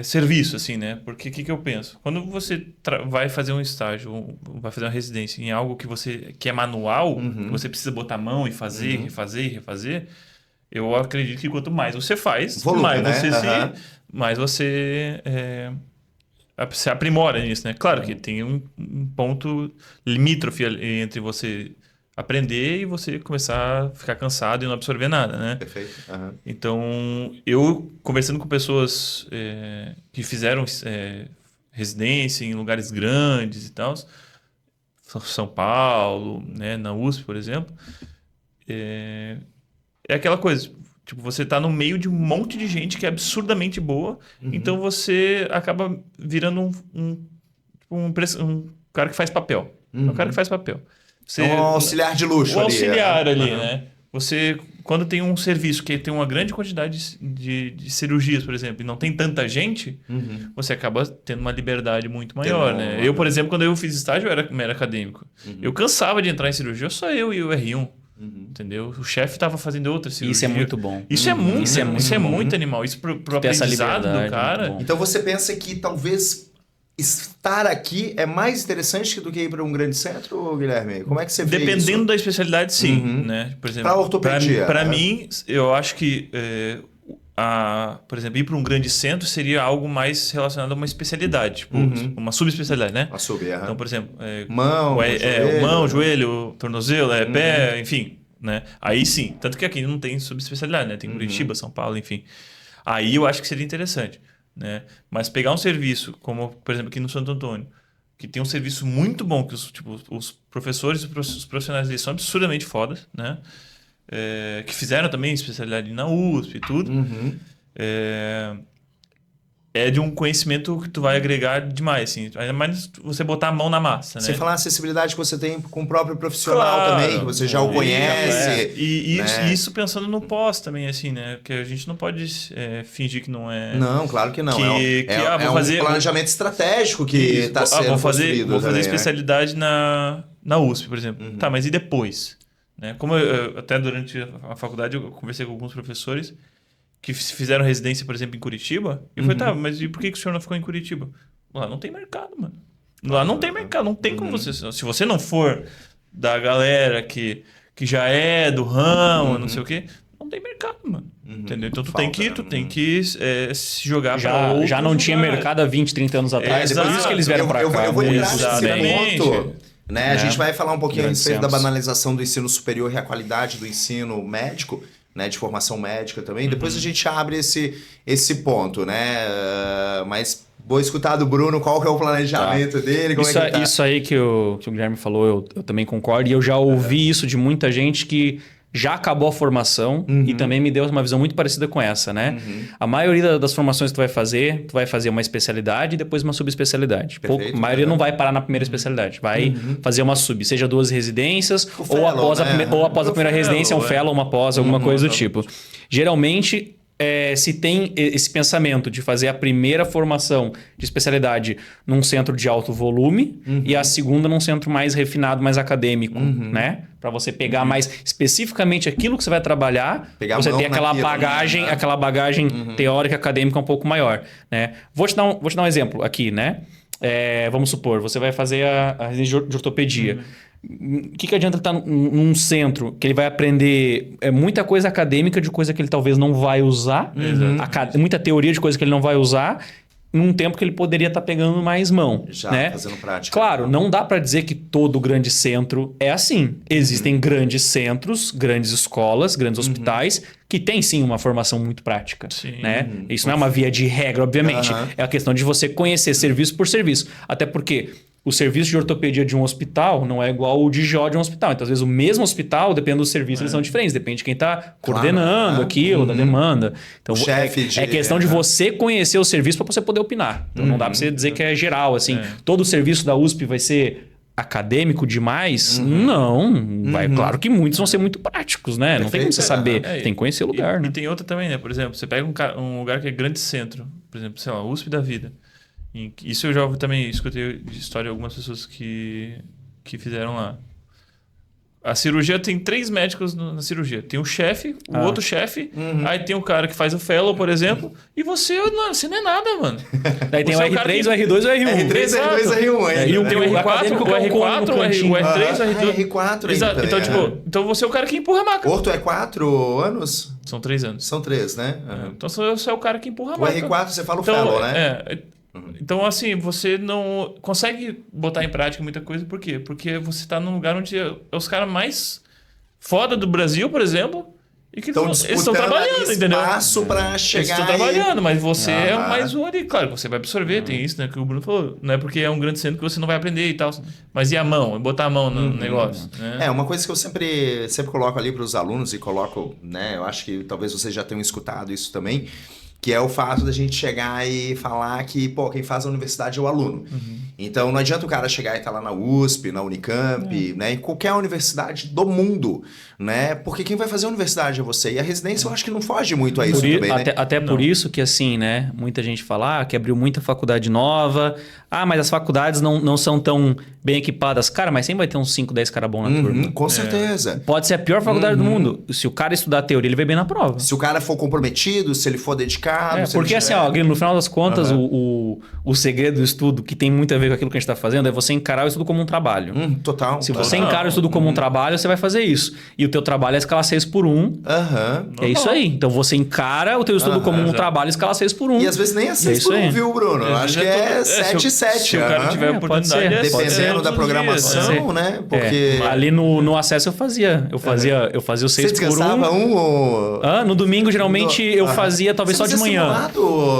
serviço, assim, né? Porque o que eu penso? Quando você vai fazer um estágio, vai fazer uma residência em algo que é manual, que você precisa botar a mão e fazer, refazer e refazer, eu acredito que quanto mais você faz, mais você se aprimora nisso, né? Claro que tem um ponto limítrofe entre você aprender e você começar a ficar cansado e não absorver nada, né?
Perfeito.
Então, eu conversando com pessoas que fizeram residência em lugares grandes e tal, São Paulo, né, na USP, por exemplo, é aquela coisa, tipo, você tá no meio de um monte de gente que é absurdamente boa, então você acaba virando um cara que faz papel. Um cara que faz papel. Você,
um auxiliar de luxo ali.
Um auxiliar ali, né? Você, quando tem um serviço que tem uma grande quantidade de cirurgias, por exemplo, e não tem tanta gente, você acaba tendo uma liberdade muito maior, né? Eu, por exemplo, quando eu fiz estágio, eu era mero acadêmico. Eu cansava de entrar em cirurgia, só eu e o R1. Entendeu? O chefe estava fazendo outra cirurgia.
Isso é muito bom.
Isso é muito animal. Isso pro aprendizado do cara.
Então você pensa que talvez estar aqui é mais interessante do que ir para um grande centro, Guilherme? Como é que você vê isso?
Dependendo da especialidade, sim. Né? Por exemplo,
para ortopedia.
Para mim, eu acho que, por exemplo, ir para um grande centro seria algo mais relacionado a uma especialidade, tipo, uma subespecialidade, né?
A sub,
Então, por exemplo,
mão,
joelho, tornozelo, pé, enfim, né? Aí sim, tanto que aqui não tem subespecialidade, né? Tem Curitiba, São Paulo, enfim. Aí eu acho que seria interessante. Né? Mas pegar um serviço, como por exemplo aqui no Santo Antônio, que tem um serviço muito bom, que os professores, os profissionais deles são absurdamente fodas, né? Que fizeram também especialidade na USP e tudo. É de um conhecimento que tu vai agregar demais, assim. Ainda mais você botar a mão na massa, né?
Você falar a acessibilidade que você tem com o próprio profissional também, que você já o conhece.
Isso pensando no pós também, assim, né? Porque a gente não pode fingir que não é...
Não, claro que não.
Vou fazer
um planejamento estratégico que está sendo construído.
Vou fazer especialidade na USP, por exemplo. Tá, mas e depois? Né? Como até durante a faculdade eu conversei com alguns professores que fizeram residência, por exemplo, em Curitiba. E eu falei, tá, mas e por que o senhor não ficou em Curitiba? Lá não tem mercado, mano. Lá não tem mercado, não tem como você... Se você não for da galera que já é do ramo, não sei o quê, não tem mercado, mano. Entendeu? Então tu tem que se jogar para outro.
Já não tinha mercado há 20, 30 anos atrás. Por isso que eles vieram para cá.
Eu vou entrar nesse ponto. Né? A gente vai falar um pouquinho a respeito da
centros.
banalização do ensino superior e a qualidade do ensino médico, né, de formação médica também. Depois a gente abre esse ponto, né? Mas vou escutar do Bruno qual que é o planejamento dele, como
Isso,
é que tá.
isso aí que o Guilherme falou, eu também concordo. E eu já ouvi isso de muita gente que já acabou a formação e também me deu uma visão muito parecida com essa, né? A maioria das formações que tu vai fazer uma especialidade e depois uma subespecialidade.
Perfeito,
A maioria não vai parar na primeira especialidade, vai fazer uma sub, seja 2 residências ou
fellow,
após,
né?
ou após a primeira residência, um fellow, uma pós, alguma coisa do tipo. Geralmente, se tem esse pensamento de fazer a primeira formação de especialidade num centro de alto volume e a segunda num centro mais refinado, mais acadêmico, né? Para você pegar mais especificamente aquilo que você vai trabalhar,
Pegar
você
a mão
ter aquela
naquilo,
bagagem,
né?
aquela bagagem teórica, acadêmica um pouco maior, né? Vou te dar um exemplo aqui, né? Vamos supor, você vai fazer a residência de ortopedia. O que adianta ele estar num centro que ele vai aprender muita coisa acadêmica de coisa que ele talvez não vai usar, muita teoria de coisa que ele não vai usar, num tempo que ele poderia estar pegando mais mão.
Já
né?
fazendo prática.
Claro, não dá para dizer que todo grande centro é assim. Existem grandes centros, grandes escolas, grandes hospitais que têm sim uma formação muito prática.
Sim.
Né? Isso não é uma via de regra, obviamente. É a questão de você conhecer serviço por serviço. Até porque o serviço de ortopedia de um hospital não é igual o de GO de um hospital. Então, às vezes, o mesmo hospital, dependendo do serviço, eles são diferentes. Depende de quem está coordenando aquilo, da demanda. Então, é questão de você conhecer o serviço para você poder opinar. Então, não dá para você dizer que é geral. Assim, todo o serviço da USP vai ser acadêmico demais? Não. Claro que muitos vão ser muito práticos, né? Não tem como você saber. Tem que conhecer o lugar, né?
E tem outra também, né? Por exemplo, você pega um lugar que é grande centro. Por exemplo, sei lá, USP da vida. Isso eu já também escutei de história de algumas pessoas que fizeram lá. A cirurgia tem 3 médicos na cirurgia. Tem o chefe, o outro chefe, aí tem o cara que faz o fellow, por exemplo, e você não é nada, mano.
Daí tem o R3, o R2 e o R1.
R3, R2, R1 ainda.
E
Tem o R4, o R4, o R3, o R2.
R4
Exato.
ainda.
Então você é o cara que empurra a maca.
Orto é 4 anos?
São 3 anos.
São 3, né?
Então você é o cara que empurra a
O
maca.
R4 você fala o fellow, né?
Então, assim, você não consegue botar em prática muita coisa. Por quê? Porque você está num lugar onde é os caras mais foda do Brasil, por exemplo, e que eles estão trabalhando, entendeu?
Espaço para chegar.
Eles estão trabalhando, mas você é mais um ali. Claro, você vai absorver, tem isso, né? Que o Bruno falou. Não é porque é um grande centro que você não vai aprender e tal. Mas e a mão? Botar a mão no negócio. Né?
Uma coisa que eu sempre coloco ali para os alunos e coloco, né? Eu acho que talvez vocês já tenham escutado isso também. Que é o fato da gente chegar e falar que, quem faz a universidade é o aluno. Então, não adianta o cara chegar e estar lá na USP, na Unicamp, né? Em qualquer universidade do mundo, né? Porque quem vai fazer a universidade é você. E a residência eu acho que não foge muito a isso também, né?
Até por isso que, assim, né? Muita gente fala que abriu muita faculdade nova. Mas as faculdades não são tão bem equipadas. Cara, mas sempre vai ter uns 5, 10 caras bons na turma.
Com certeza.
Pode ser a pior faculdade do mundo. Se o cara estudar teoria, ele vai bem na prova.
Se o cara for comprometido, se ele for dedicado...
Porque assim, no final das contas, o segredo do estudo, que tem muito a ver com aquilo que a gente está fazendo, é você encarar o estudo como um trabalho.
Total.
Se você encara o estudo como um trabalho, você vai fazer isso. E o teu trabalho é escalar 6 por 1. É isso aí. Então você encara o teu estudo como um trabalho, escala 6 por 1.
E às vezes nem é 6 por 1, viu, Bruno? Eu acho que é 7 7.
Se o cara tiver oportunidade,
dependendo da programação, né? Porque...
Ali no acesso eu fazia o 6 por 1.
Você descansava
No domingo, geralmente, eu fazia talvez só de manhã.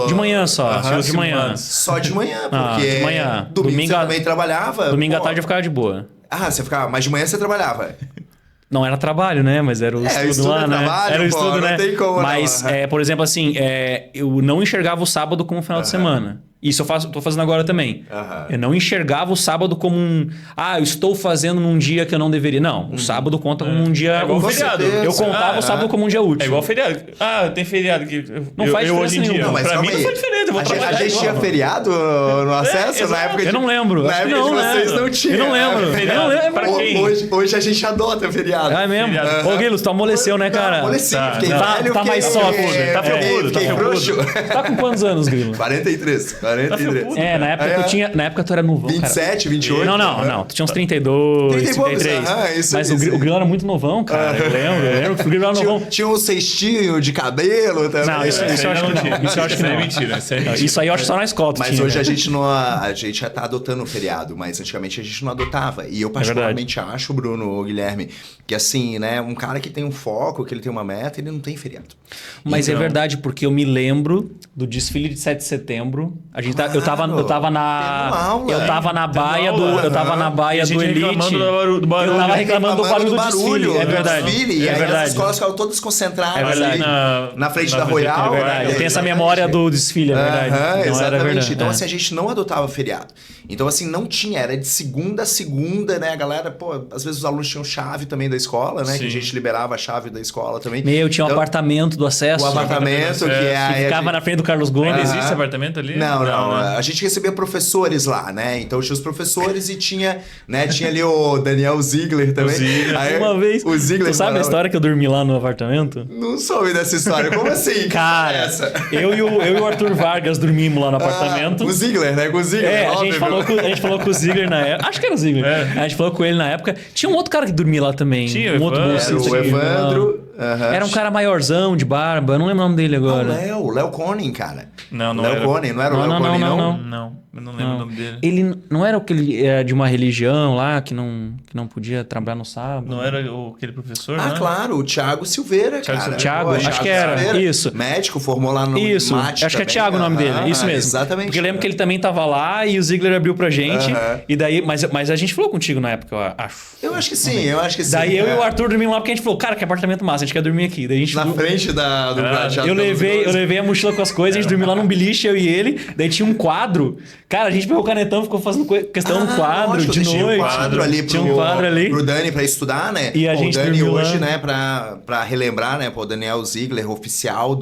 De manhã só. De manhã.
Só de manhã, porque
de manhã.
Domingo você também trabalhava.
Domingo à tarde eu ficava de boa.
Você ficava... Mas de manhã você trabalhava.
Não era trabalho, né? Mas era o estudo lá, né?
Trabalho,
era o estudo,
não
né?
tem como,
mas, por exemplo, assim, eu não enxergava o sábado como um final de semana. Isso tô fazendo agora também. Eu não enxergava o sábado como eu estou fazendo num dia que eu não deveria. Não, o sábado conta como um dia...
É igual feriado.
Eu contava o sábado como um dia útil.
É igual feriado. Tem feriado que...
Não faz diferença
hoje em dia.
nenhuma.
Pra mim não faz diferença. Eu vou trabalhar
A gente tinha feriado no acesso? Na época
eu não lembro.
Na época de vocês não tinha.
Eu não lembro.
Feriado. Pra quem?
Hoje a gente adota feriado.
É mesmo? Ô, Guilherme, tu amoleceu, né, cara?
Amoleci. Fiquei velho.
Tá mais soft.
Tá felpudo.
Fiquei frouxo.
Tá com quantos anos, Grilo?
43.
Na época tu era novão,
27, 28.
Não. Tu tinha uns 32, 33. Mas o Grilo era muito novão, cara. Eu lembro que o Grilo era novão.
Tinha um cestinho de cabelo também.
Não, isso eu acho que não. Isso eu acho que não.
Mentira. diferente.
Isso aí eu acho só na escola.
Mas
tinha,
hoje
né?
a gente já tá adotando o feriado, mas antigamente a gente não adotava. E eu particularmente acho, Bruno, Guilherme, que assim, né, um cara que tem um foco, que ele tem uma meta, ele não tem feriado.
Mas
Então,
é verdade, porque eu me lembro do desfile de 7 de setembro. Eu tava
Tendo aula.
Eu tava na baia
aula,
eu tava na baia
E a gente
do Elite.
reclamando do barulho.
Eu tava reclamando do barulho do desfile. É
do
verdade.
desfile, e
É
aí
verdade.
as escolas ficavam todas concentradas
É verdade.
ali na frente da Royal.
É verdade. Eu tenho essa
Exatamente.
memória do desfile, é verdade.
Aham,
Então, era
exatamente.
verdade.
Então,
É.
assim, a gente não adotava feriado. Então, assim, não tinha, era de segunda a segunda, né? A galera, pô, às vezes os alunos tinham chave também da escola, né?
Sim.
Que a gente liberava a chave da escola também.
Eu tinha um
Então,
apartamento do acesso.
o apartamento, que é
Que ficava na frente do Carlos
Ainda
Gomes.
existe apartamento ali?
Não,
né?
a gente recebia professores lá, né? Então tinha os professores e tinha ali o Daniel Ziegler também.
Ziegler.
Aí,
Uma vez.
o Ziegler
Tu sabe a
falava-
história que eu dormi lá no apartamento?
Não soube dessa história. Como assim?
Cara,
Essa?
eu e o Arthur Vargas dormimos lá no apartamento.
O Ziegler, né? Com o Ziegler.
A
óbvio.
gente falou com o Ziegler na época. Acho que era o Ziegler.
É.
A gente falou com ele na época. Tinha um outro cara que dormia lá também.
Tinha,
um outro
Evandro.
Era
bolsista
o
que-
Evandro. aham.
Era um cara maiorzão, de barba. Eu não lembro o nome dele
Ah,
agora.
o Léo Conen, cara.
Não
Léo
era.
Conen, não era o
Não,
Léo
não,
Conen,
não,
não?
Não, eu não lembro o nome dele.
Ele não era aquele de uma religião lá que não podia trabalhar no sábado?
Não era aquele professor,
Ah,
né?
claro, o Thiago Silveira,
Thiago
cara.
Thiago, acho que era.
Silveira,
Isso.
Médico, formou lá no
Isso,
Mate
acho que é
também.
Thiago o nome dele,
Aham,
isso mesmo.
Exatamente.
Porque eu lembro que ele também tava lá e o Ziegler abriu pra gente.
Aham.
E daí, mas a gente falou contigo na época, eu acho.
Eu acho que sim, eu acho que sim.
Daí eu e
é.
o Arthur dormimos lá porque a gente falou, cara, que apartamento massa, a gente quer dormir aqui. Daí a gente
Na frente do Prateado
eu levei
Doce.
a mochila com as coisas, a gente dormiu lá num beliche, eu e ele. Daí tinha um quadro. Cara, a gente pegou o canetão, ficou fazendo questão no quadro
lógico,
de
deixei
noite.
um quadro ali
Tinha um quadro ali.
pro Dani pra estudar, né?
E a
Pô,
gente
o Dani
dormiu lá.
hoje, né, pra relembrar, né, pô, o Daniel Ziegler, oficial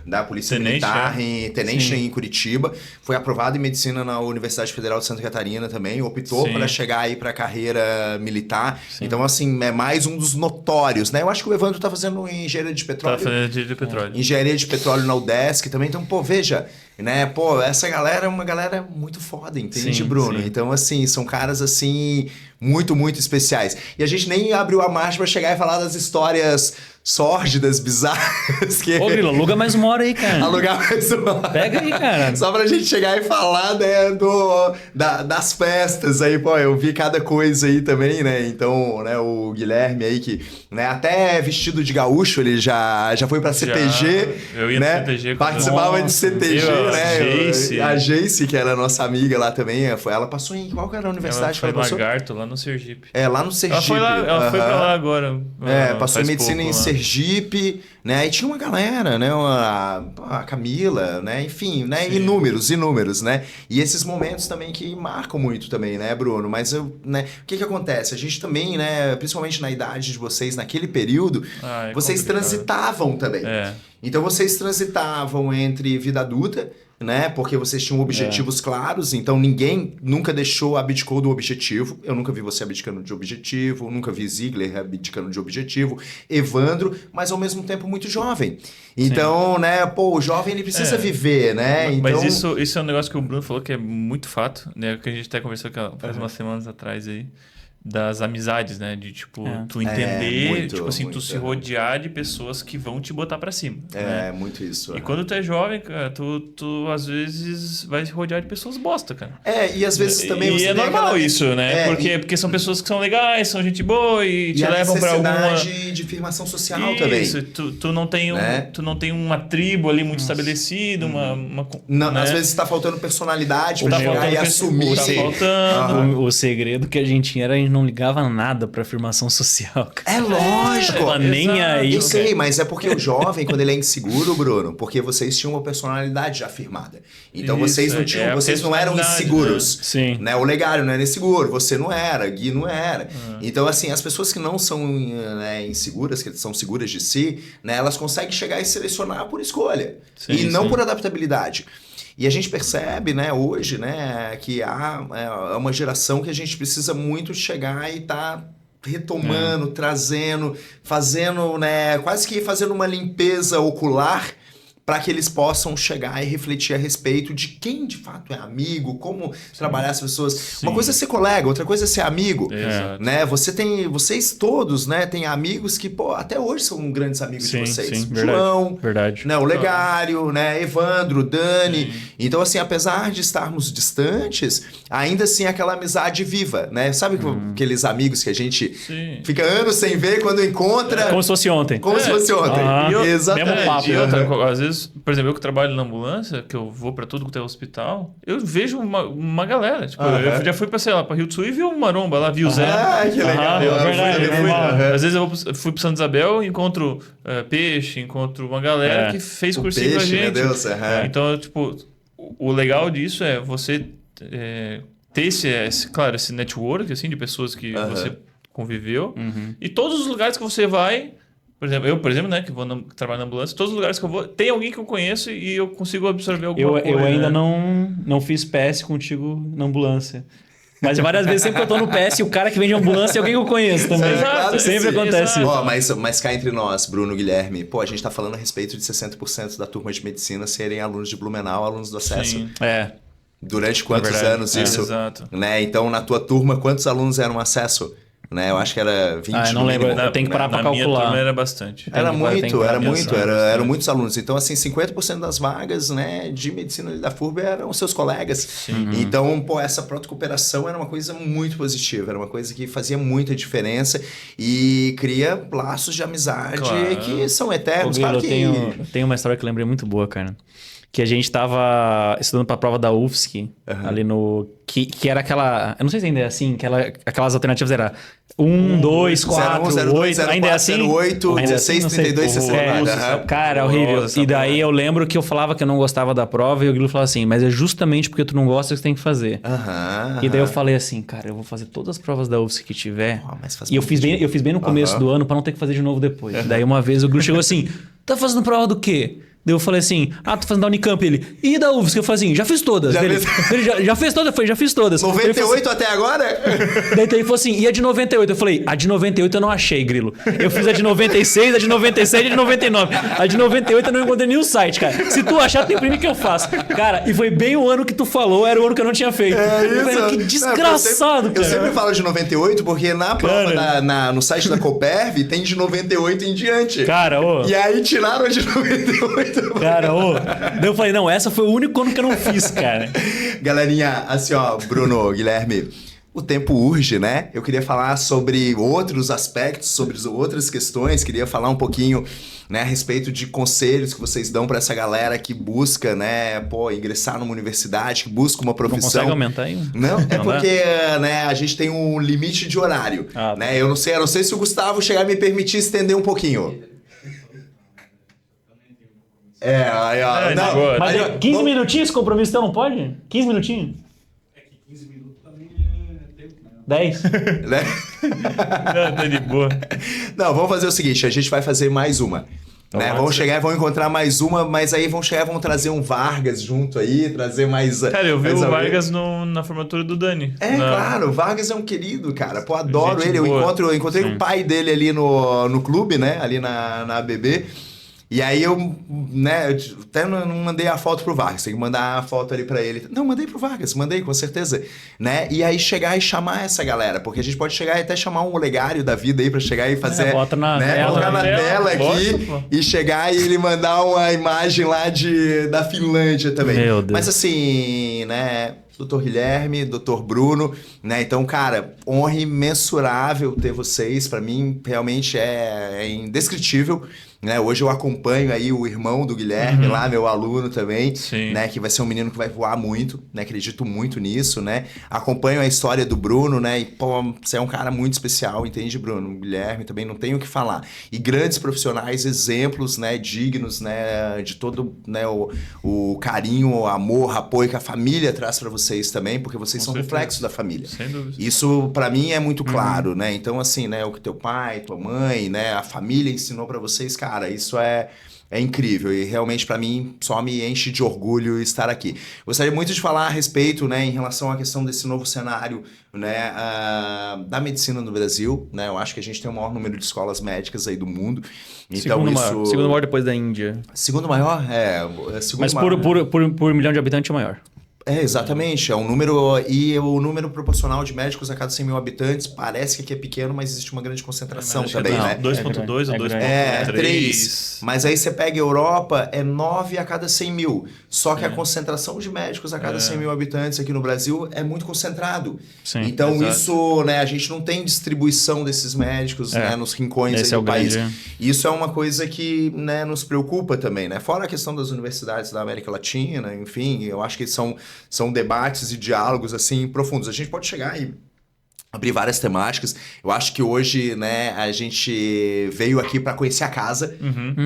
da Polícia
Tenente,
Militar, tenente
Sim.
em Curitiba, foi aprovado em medicina na Universidade Federal de Santa Catarina também, optou
Sim.
para chegar aí pra carreira militar. Então, assim, é mais um dos notórios, né? Eu acho que o Evandro tá fazendo engenharia de petróleo.
Tá fazendo de petróleo.
Engenharia de petróleo na UDESC também. Então, pô, veja, né? Pô, essa galera é uma galera muito foda, entende,
Sim,
Bruno?
sim.
Então, assim, são caras, assim, muito, muito especiais. E a gente nem abriu a marcha pra chegar e falar das histórias sórdidas, bizarras, que...
Ô, Grilo, aluga mais uma hora aí, cara.
Alugar mais uma.
Pega aí, cara.
Só pra gente chegar e falar, né, das festas aí, pô, eu vi cada coisa aí também, né, então, né, o Guilherme aí que, né, até vestido de gaúcho ele já foi pra CTG,
eu ia no
né,
CTG quando-
participava de CTG,
eu, a
né,
Jace.
a Jace, que era nossa amiga lá também, ela passou em, qual que era a
Ela
universidade que
foi
ela passou?
Lagarto, lá no Sergipe.
É, lá no Sergipe.
Ela foi pra lá agora.
Passou em
faz
medicina
pouco,
em
lá.
Sergipe, né? E tinha uma galera, né? A Camila, né? Enfim, né?
Sim.
Inúmeros, né? E esses momentos também que marcam muito também, né, Bruno? Mas o que acontece? A gente também, né? Principalmente na idade de vocês, naquele período,
Ah, é
vocês
complicado.
transitavam também.
É.
Então vocês transitavam entre vida adulta, né? Porque vocês tinham objetivos claros, então ninguém nunca abdicou do objetivo. Eu nunca vi você abdicando de objetivo, nunca vi Ziegler abdicando de objetivo, Evandro, mas ao mesmo tempo muito jovem. Então, né, pô, o jovem ele precisa viver, né?
Mas
Então,
isso é um negócio que o Bruno falou que é muito fato, né? Que a gente até conversou faz umas semanas atrás aí. Das amizades, né? De, tipo, tu entender,
muito,
tipo assim,
muito,
tu se rodear de pessoas que vão te botar pra cima.
é
né?
muito isso.
E quando tu é jovem, cara, tu às vezes vai se rodear de pessoas bosta, cara.
E às vezes também
E
você
é
tem
normal
aquela-
isso, né?
e-
porque são pessoas que são legais, são gente boa e te
a
levam pra alguma...
necessidade de firmação social
Isso,
também.
tu não tem
Né?
tu não tem uma tribo ali muito estabelecida, uma
Não,
né?
Às vezes tá faltando personalidade pra
Tá
chegar e
faltando
assumir.
tá
sim.
faltando.
O segredo que a gente tinha era a gente não ligava nada pra afirmação social, cara.
É lógico.
Tava nem
exato.
aí.
Eu sei, mas é porque o jovem, quando ele é inseguro, Bruno, porque vocês tinham uma personalidade já firmada. Então
Isso,
vocês não tinham,
é a
vocês não eram
personalidade,
inseguros.
né? Sim.
Né? O Legário não era inseguro, você não era, Gui não era. Então, assim, as pessoas que não são né, inseguras, que são seguras de si, né, elas conseguem chegar e selecionar por escolha.
Sim,
e não
sim.
por adaptabilidade. E a gente percebe, né, hoje, né, que há uma geração que a gente precisa muito chegar e tá retomando, trazendo, fazendo, né, quase que fazendo uma limpeza ocular para que eles possam chegar e refletir a respeito de quem de fato é amigo, como trabalhar as pessoas.
Sim.
Uma coisa é ser colega, outra coisa é ser amigo.
Exato.
Né? Vocês todos, né, têm amigos que, pô, até hoje são grandes amigos de vocês.
Sim, verdade.
João,
Verdade.
né, o Legário, né, Evandro, Dani. Então, assim, apesar de estarmos distantes, ainda assim aquela amizade viva, né? Sabe aqueles amigos que a gente fica anos sem ver, quando encontra...
Como se fosse ontem.
Como se fosse ontem. Exatamente.
Mesmo papo,
E outra, às vezes, por exemplo, eu que trabalho na ambulância, que eu vou pra tudo que é hospital, eu vejo uma galera. Tipo, eu já fui pra, sei lá, pra Rio do Sul e vi o Maromba lá, vi o Zé.
Ah, que legal.
Verdade,
Às vezes eu fui pro Santa Isabel e encontro Peixe, encontro uma galera que fez cursinho com a gente.
Meu Deus,
Então, tipo, o legal disso é você ter claro, esse network, assim, de pessoas que você conviveu. E todos os lugares que você vai... Por exemplo, né, que trabalho na ambulância, todos os lugares que eu vou, tem alguém que eu conheço e eu consigo absorver alguma coisa.
Eu ainda não fiz PS contigo na ambulância. Mas várias vezes, sempre que eu tô no PS, o cara que vende ambulância é alguém que eu conheço também.
Exato,
sempre acontece.
Mas cá entre nós, Bruno, Guilherme, pô, a gente tá falando a respeito de 60% da turma de medicina serem alunos de Blumenau, alunos do acesso.
Sim.
Durante quantos anos isso?
Exato.
Né? Então, na tua turma, quantos alunos eram acesso? Né? Eu acho que era 20.
Eu não lembro, eu tenho que parar pra calcular.
Na minha turma era bastante.
Eram muitos alunos. Então, assim, 50% das vagas, né, de medicina da FURB eram seus colegas. Então, pô, essa proto-cooperação era uma coisa muito positiva, era uma coisa que fazia muita diferença e cria laços de amizade que são eternos.
Eu tenho uma história que eu lembrei muito boa, cara. Que a gente tava estudando pra prova da UFSC, ali no... Que era aquela... Eu não sei se ainda é assim, aquelas alternativas era 1, 2, 4, 8... Ainda é assim?
08, 16, 32, 60.
Cara, horrível. E daí eu lembro que eu falava que eu não gostava da prova e o Guilherme falava assim, mas é justamente porque tu não gosta que você tem que fazer. E daí eu falei assim, cara, eu vou fazer todas as provas da UFSC que tiver. E eu fiz bem no começo do ano pra não ter que fazer de novo depois. Daí uma vez o Guilherme chegou assim, tá fazendo prova do quê? Daí eu falei assim, tô fazendo da Unicamp. Ele, e da UFSC? Eu falei assim, já fiz todas. Ele já fez todas? Eu falei, já fiz todas.
98 até agora?
Daí ele falou assim, e a de 98? Eu falei, a de 98 eu não achei, Grilo. Eu fiz a de 96, a de 97 e a de 99. A de 98 eu não encontrei nenhum site, cara. Se tu achar, tu imprime que eu faço. Cara, e foi bem o ano que tu falou, era o ano que eu não tinha feito. Eu falei, que desgraçado, cara.
Eu sempre falo de 98 porque na prova, no site da Coperv, tem de 98 em diante.
Cara,
E aí tiraram a de 98.
Cara, daí eu falei, não, essa foi o único ano que eu não fiz, cara.
Galerinha, assim, ó, Bruno, Guilherme, o tempo urge, né? Eu queria falar sobre outros aspectos, sobre outras questões, queria falar um pouquinho, né, a respeito de conselhos que vocês dão pra essa galera que busca, né, ingressar numa universidade, que busca uma profissão.
Não consegue aumentar aí?
Não, é porque, né, a gente tem um limite de horário, né? Eu não sei se o Gustavo chegar a me permitir estender um pouquinho. Aí, ó. Não,
mas 15 minutinhos esse compromisso então não pode? 15 minutinhos?
É que 15 minutos também é tempo, né?
10?
Tá de boa.
Não, vamos fazer o seguinte, a gente vai fazer mais uma. Né? Vamos chegar e vão encontrar mais uma, mas aí vão trazer um Vargas junto aí, trazer mais...
Cara, eu vi o Vargas na formatura do Dani.
Claro, o Vargas é um querido, cara. Pô, adoro ele.
Boa.
Eu encontrei o pai dele ali no clube, né? Ali na ABB. E aí eu, né, até não mandei a foto pro Vargas, tem que mandar a foto ali pra ele. Não, mandei pro Vargas, mandei, com certeza, né? E aí chegar e chamar essa galera, porque a gente pode chegar e até chamar um Olegário da vida aí pra chegar e fazer...
Bota na tela.
Colocar na tela aqui e chegar e ele mandar uma imagem lá da Finlândia também.
Meu Deus.
Mas assim, né... Dr. Guilherme, Dr. Bruno, né? Então, cara, honra imensurável ter vocês. Pra mim, realmente é indescritível, né? Hoje eu acompanho aí o irmão do Guilherme lá, meu aluno também, né? Que vai ser um menino que vai voar muito, né? Acredito muito nisso, né? Acompanho a história do Bruno, né? E, pô, você é um cara muito especial, entende, Bruno? O Guilherme também não tenho o que falar. E grandes profissionais, exemplos, né? Dignos, né? De todo, né? O carinho, o amor, apoio que a família traz pra vocês também, porque vocês são reflexos da família.
Sem dúvida.
Isso, pra mim, é muito claro, né? Então, assim, né? O que teu pai, tua mãe, né? A família ensinou pra vocês, cara, isso é é incrível e realmente para mim só me enche de orgulho estar aqui. Gostaria muito de falar a respeito, né, em relação à questão desse novo cenário, né, da medicina no Brasil, né? Eu acho que a gente tem o maior número de escolas médicas aí do mundo. Então
segundo maior depois da Índia.
Segundo maior, segundo
Mas
maior.
por milhão de habitantes é maior.
Exatamente. É um número. E o número proporcional de médicos a cada 100 mil habitantes parece que aqui é pequeno, mas existe uma grande concentração também, né?
2,2 ou 2,3.
É, 3. Mas aí você pega a Europa, é 9 a cada 100 mil. Só que a concentração de médicos a cada 100 mil habitantes aqui no Brasil é muito concentrado.
Sim,
então
exato.
isso, né, a gente não tem distribuição desses médicos, né, nos rincões aí do país. Isso é uma coisa que, né, nos preocupa também, né? Fora a questão das universidades da América Latina, enfim, eu acho que são debates e diálogos assim profundos. A gente pode chegar e abrir várias temáticas. Eu acho que hoje, né, a gente veio aqui para conhecer a casa,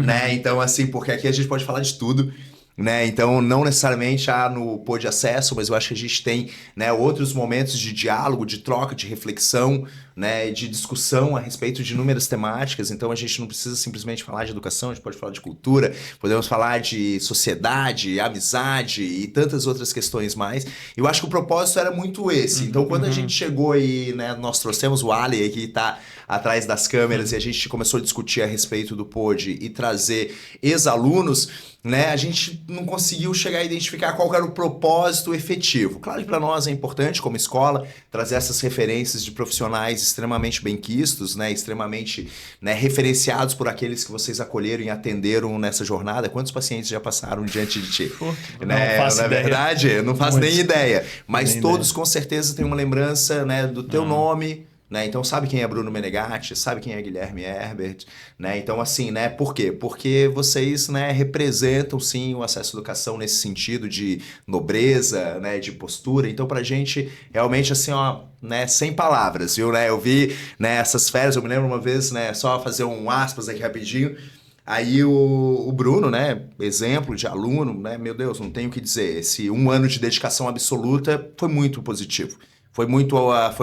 né? Então, assim, porque aqui a gente pode falar de tudo. Né? Então, não necessariamente no Pô de Acesso, mas eu acho que a gente tem, né, outros momentos de diálogo, de troca, de reflexão, né, de discussão a respeito de inúmeras temáticas. Então, a gente não precisa simplesmente falar de educação, a gente pode falar de cultura, podemos falar de sociedade, amizade e tantas outras questões mais. Eu acho que o propósito era muito esse. Então, quando a gente chegou aí, né, nós trouxemos o Ali aí, que está atrás das câmeras, e a gente começou a discutir a respeito do POD e trazer ex-alunos, né, a gente não conseguiu chegar a identificar qual era o propósito efetivo. Claro que para nós é importante, como escola, trazer essas referências de profissionais extremamente benquistos, né, extremamente, né, referenciados por aqueles que vocês acolheram e atenderam nessa jornada. Quantos pacientes já passaram diante de ti? Né?
Não faço
Na
ideia.
verdade, não faço nem ideia. Mas
Nem
todos com certeza têm uma lembrança, né, do teu nome, né? Então sabe quem é Bruno Menegatti, sabe quem é Guilherme Herbert, né? Então assim, né? Por quê? Porque vocês, né, representam sim o acesso à educação nesse sentido de nobreza, né, de postura. Então pra gente realmente assim, ó, né, sem palavras, viu, né? Eu vi, né, essas férias, eu me lembro uma vez, né, só fazer um aspas aqui rapidinho. Aí o Bruno, né, exemplo de aluno, né, meu Deus, não tenho o que dizer. Esse 1 ano de dedicação absoluta foi muito positivo. Foi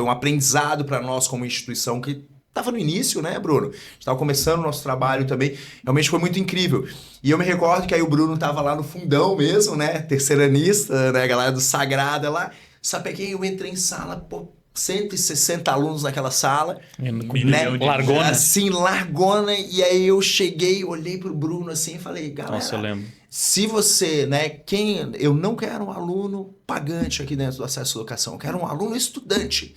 um aprendizado para nós como instituição que estava no início, né, Bruno? Estava começando o nosso trabalho também. Realmente foi muito incrível. E eu me recordo que aí o Bruno estava lá no fundão mesmo, né, terceiranista, né, a galera do Sagrada lá. Sapequei, eu entrei em sala, pô, 160 alunos naquela sala, né?
Largona.
Assim, largona. E aí eu cheguei, olhei pro Bruno assim e falei, galera,
Nossa, eu lembro.
se você, né, eu não quero um aluno pagante aqui dentro do acesso à educação, eu quero um aluno estudante,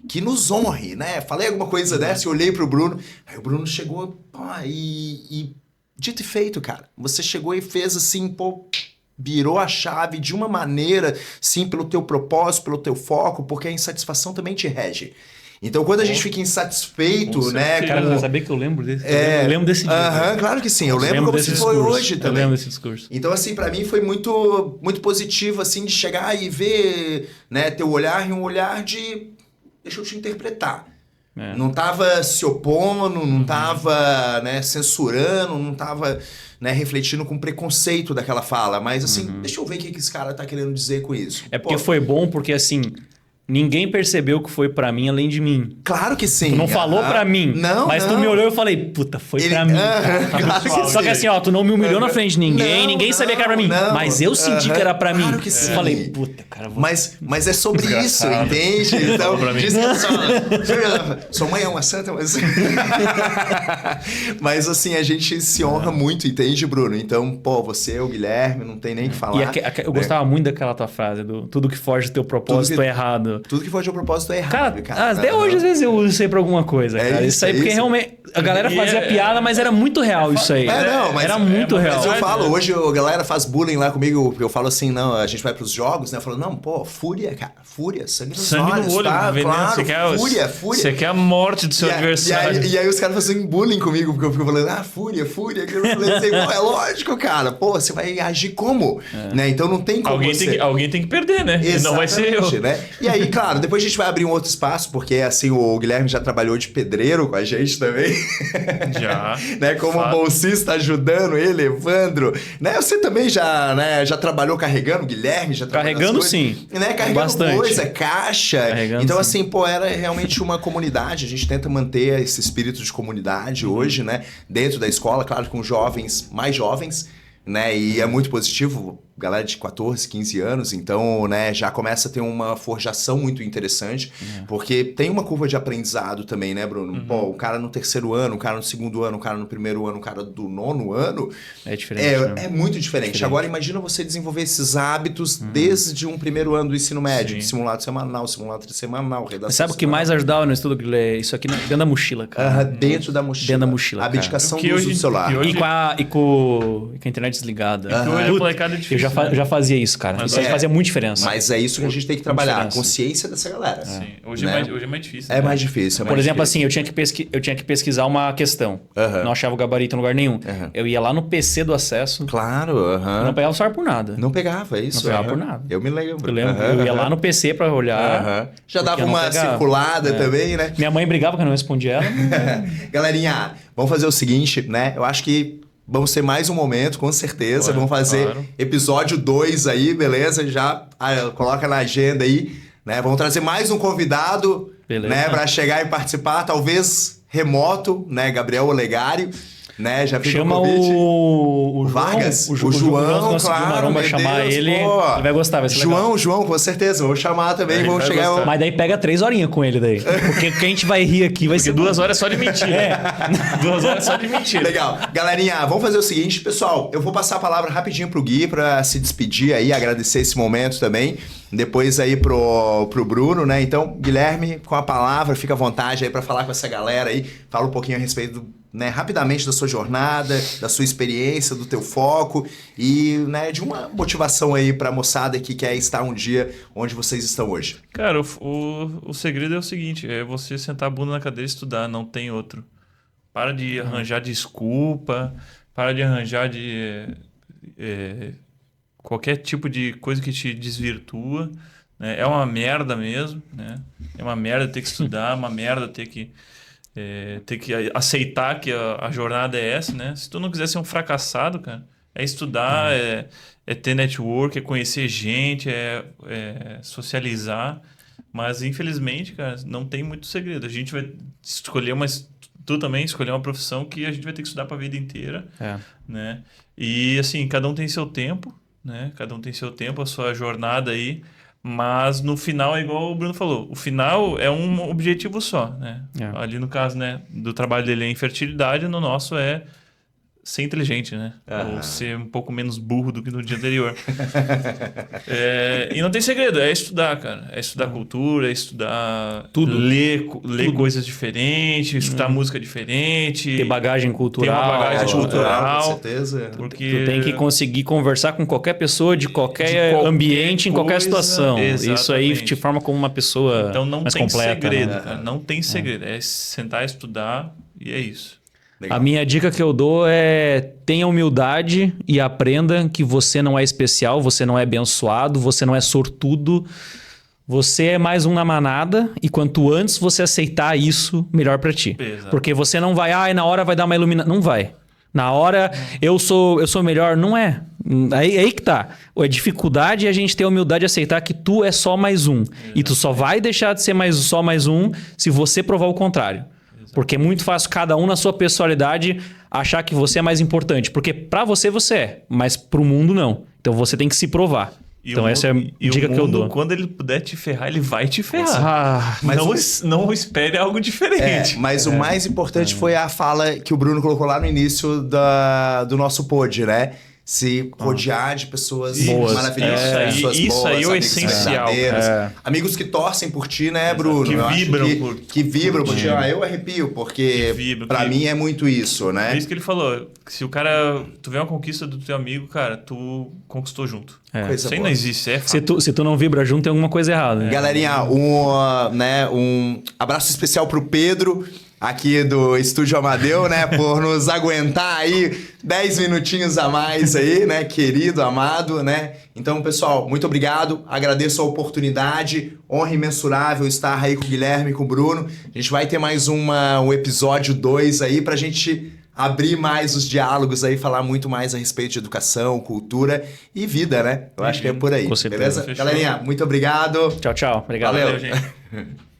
que nos honre, né? Falei alguma coisa dessa, eu olhei pro Bruno, aí o Bruno chegou, pô, e dito e feito, cara, você chegou e fez assim, pô, virou a chave de uma maneira, sim, pelo teu propósito, pelo teu foco, porque a insatisfação também te rege. Então, quando a gente fica insatisfeito, né?
Cara, sabia que eu lembro desse eu lembro desse dia.
Claro que sim. Eu lembro como se foi hoje também.
Eu lembro desse discurso.
Então, assim, pra mim foi muito, muito positivo, assim, de chegar e ver, né, teu olhar e um olhar de... Deixa eu te interpretar. Não tava se opondo, não tava, né, censurando, não tava, né, refletindo com preconceito daquela fala. Mas, assim, deixa eu ver o que esse cara tá querendo dizer com isso.
É porque foi bom, porque, assim... Ninguém percebeu que foi pra mim além de mim.
Claro que sim.
Tu não falou pra mim.
Não,
mas tu me olhou e eu falei, puta, foi pra mim.
Claro que
Só que assim, ó, tu não me humilhou na frente de ninguém, ninguém sabia que era pra mim. Mas eu senti que era pra mim.
Claro que sim.
Eu falei, puta, cara, vou...
Mas é sobre isso, entende? Então, diz que sua mãe é uma santa, mas... Mas assim, a gente se honra muito, entende, Bruno? Então, pô, você, o Guilherme, não tem nem o que falar.
Eu gostava muito daquela tua frase, do tudo que foge do teu propósito é errado.
Tudo que foge ao propósito é errado, cara.
Até hoje, às vezes, eu uso isso aí pra alguma coisa, cara. Isso aí, porque realmente a galera fazia piada, mas era muito real isso aí.
Mas
era muito real.
Mas eu falo, hoje a galera faz bullying lá comigo, porque eu falo assim, não, a gente vai pros jogos, né? Eu falo, não, pô, fúria, cara, fúria, sangue nos olhos,
no olho,
tá?
veneno,
Claro, fúria.
Você quer a morte do seu adversário.
E aí os caras fazem bullying comigo, porque eu fico falando, fúria. Eu falei assim, pô, é lógico, cara, pô, você vai agir como? Né? Então não tem como
Alguém tem que perder, né?
Exatamente,
Não vai ser eu.
Né? E aí aí, claro, depois a gente vai abrir um outro espaço, porque assim, o Guilherme já trabalhou de pedreiro com a gente também.
Já.
Né, como um bolsista ajudando ele, Evandro. Né, você também já, né, já trabalhou carregando, Guilherme já trabalhou
Carregando sim.
Né, carregando
Bastante.
coisa, caixa.
Carregando,
então,
sim.
assim, pô, era realmente uma comunidade. A gente tenta manter esse espírito de comunidade hoje, né? Dentro da escola, claro, com jovens, mais jovens, né? E é muito positivo, galera de 14, 15 anos, então, né, já começa a ter uma forjação muito interessante, porque tem uma curva de aprendizado também, né, Bruno? Pô, o cara no terceiro ano, o cara no segundo ano, o cara no primeiro ano, o cara do nono ano,
É diferente, né?
é muito diferente. Agora, imagina você desenvolver esses hábitos desde um primeiro ano do ensino médio, de simulado semanal, simulado semanal, redação.
Mas sabe o que mais ajudava no estudo, Guilherme? Isso aqui dentro da mochila, cara.
dentro da mochila.
Dentro da mochila,
A
cara.
abdicação
Que
do uso
hoje-
do celular.
que hoje-
E com a internet desligada.
Porque hoje a
Puta,
molecada é difícil,
eu já fazia isso, cara.
Mas
Isso aí
é-
fazia muita diferença.
Mas é isso que a gente tem que trabalhar, a
diferença.
consciência dessa galera.
Sim. Hoje,
Né?
hoje é mais difícil.
É
né?
mais difícil. É
Por
mais
exemplo,
difícil.
assim, eu tinha que pesquisar uma questão.
Aham.
Não achava o gabarito em lugar nenhum.
Aham.
Eu ia lá no PC do acesso,
Claro, aham.
não pegava o celular por nada.
Não pegava, é isso.
Não pegava
aham.
por nada.
Eu me lembro.
Eu lembro,
Aham,
eu ia lá
aham.
no PC pra olhar.
Aham. Já
porque
dava
eu não
uma
pegava.
circulada também, né?
Minha mãe brigava que eu não respondia ela.
Galerinha, vamos fazer o seguinte, né? Eu acho que vamos ter mais um momento, com certeza.
Claro,
Vamos fazer
claro.
episódio 2 aí, beleza? Já coloca na agenda aí, né? Vamos trazer mais um convidado,
Beleza.
né? Pra chegar e participar, talvez remoto, né? Gabriel Olegário, né? Já fica
Chama
o convite.
o
Vargas,
o João, conseguiu
claro,
Maromba
meu
chamar
Deus,
ele.
pô.
Ele vai gostar, vai ser legal.
João, com certeza. Vou chamar também,
Ele
vamos
vai
chegar...
gostar.
Mas daí pega 3 horinhas com ele daí. Porque o que a gente vai rir aqui vai
Porque
ser
2 horas é só de mentira. 2 horas é só de mentira.
Legal. Galerinha, vamos fazer o seguinte, pessoal. Eu vou passar a palavra rapidinho pro Gui pra se despedir aí, agradecer esse momento também. Depois aí pro Bruno, né? Então, Guilherme, com a palavra, fica à vontade aí pra falar com essa galera aí. Fala um pouquinho a respeito, né, rapidamente da sua jornada, da sua experiência, do teu foco e, né, de uma motivação aí pra moçada que quer estar um dia onde vocês estão hoje.
Cara, o segredo é o seguinte, é você sentar a bunda na cadeira e estudar, não tem outro. Para de arranjar desculpa, para de arranjar qualquer tipo de coisa que te desvirtua, né? É uma merda mesmo, né? É uma merda ter que estudar, é uma merda ter que aceitar que a jornada é essa, né? Se tu não quiser ser um fracassado, cara, é estudar, é ter network, é conhecer gente, é socializar. Mas, infelizmente, cara, não tem muito segredo. A gente vai escolher tu também escolher uma profissão que a gente vai ter que estudar para a vida inteira, né? E, assim, cada um tem seu tempo, né? Cada um tem seu tempo, a sua jornada aí. Mas no final é igual o Bruno falou. O final é um objetivo só, né? Ali no caso, né, do trabalho dele é infertilidade, no nosso é ser inteligente, né? Ou ser um pouco menos burro do que no dia anterior. E não tem segredo, é estudar, cara. É estudar cultura, é estudar...
Tudo.
Ler coisas diferentes, escutar música diferente.
ter bagagem cultural.
Ter uma bagagem cultural.
Com certeza.
Porque...
Tu tem que conseguir conversar com qualquer pessoa de qualquer
qualquer
ambiente, em qualquer
coisa,
situação. Isso aí
exatamente.
te forma como uma pessoa
Então não
mais
tem
completa.
segredo,
né?
cara. Não tem segredo. É sentar, estudar e é isso.
Legal.
A minha dica que eu dou é tenha humildade e aprenda que você não é especial, você não é abençoado, você não é sortudo. Você é mais um na manada e quanto antes você aceitar isso, melhor pra ti.
Exato.
Porque você não vai, na hora vai dar uma iluminação. Não vai. Na hora eu sou melhor. Não é. Aí que tá. A dificuldade é a gente ter a humildade de aceitar que tu é só mais um. E tu só vai deixar de ser só mais um se você provar o contrário. Porque é muito fácil cada um na sua personalidade achar que você é mais importante. Porque pra você é, mas pro mundo não. Então você tem que se provar. Então essa é a dica que eu dou.
Quando ele puder te ferrar, ele vai te ferrar.
Ah,
Mas
não espere algo diferente.
Mas o mais importante foi a fala que o Bruno colocou lá no início do nosso pod, né? Se rodear de pessoas
Boas.
maravilhosas, pessoas
Isso
boas,
aí é o
amigos
essencial.
verdadeiros, amigos que torcem por ti, né, Bruno?
Que
Eu acho
vibram
que vibram por ti. Eu arrepio, porque
Que vibram,
pra
que-
mim é muito isso,
É
né?
isso que ele falou. Se o cara... Tu vê uma conquista do teu amigo, cara, tu conquistou junto.
Coisa
Isso aí
boa.
não existe, é fato.
se tu não vibra junto, tem alguma coisa errada. Né?
Galerinha, um abraço especial pro Pedro, aqui do Estúdio Amadeu, né? Por nos aguentar aí 10 minutinhos a mais aí, né? Querido, amado, né? Então, pessoal, muito obrigado. Agradeço a oportunidade. Honra imensurável estar aí com o Guilherme e com o Bruno. A gente vai ter mais um episódio 2 aí pra gente abrir mais os diálogos aí, falar muito mais a respeito de educação, cultura e vida, né? Eu acho que é por aí.
Com certeza.
Beleza?
Fechou.
Galerinha, muito obrigado.
Tchau, tchau. Obrigado.
Valeu.
Valeu, gente.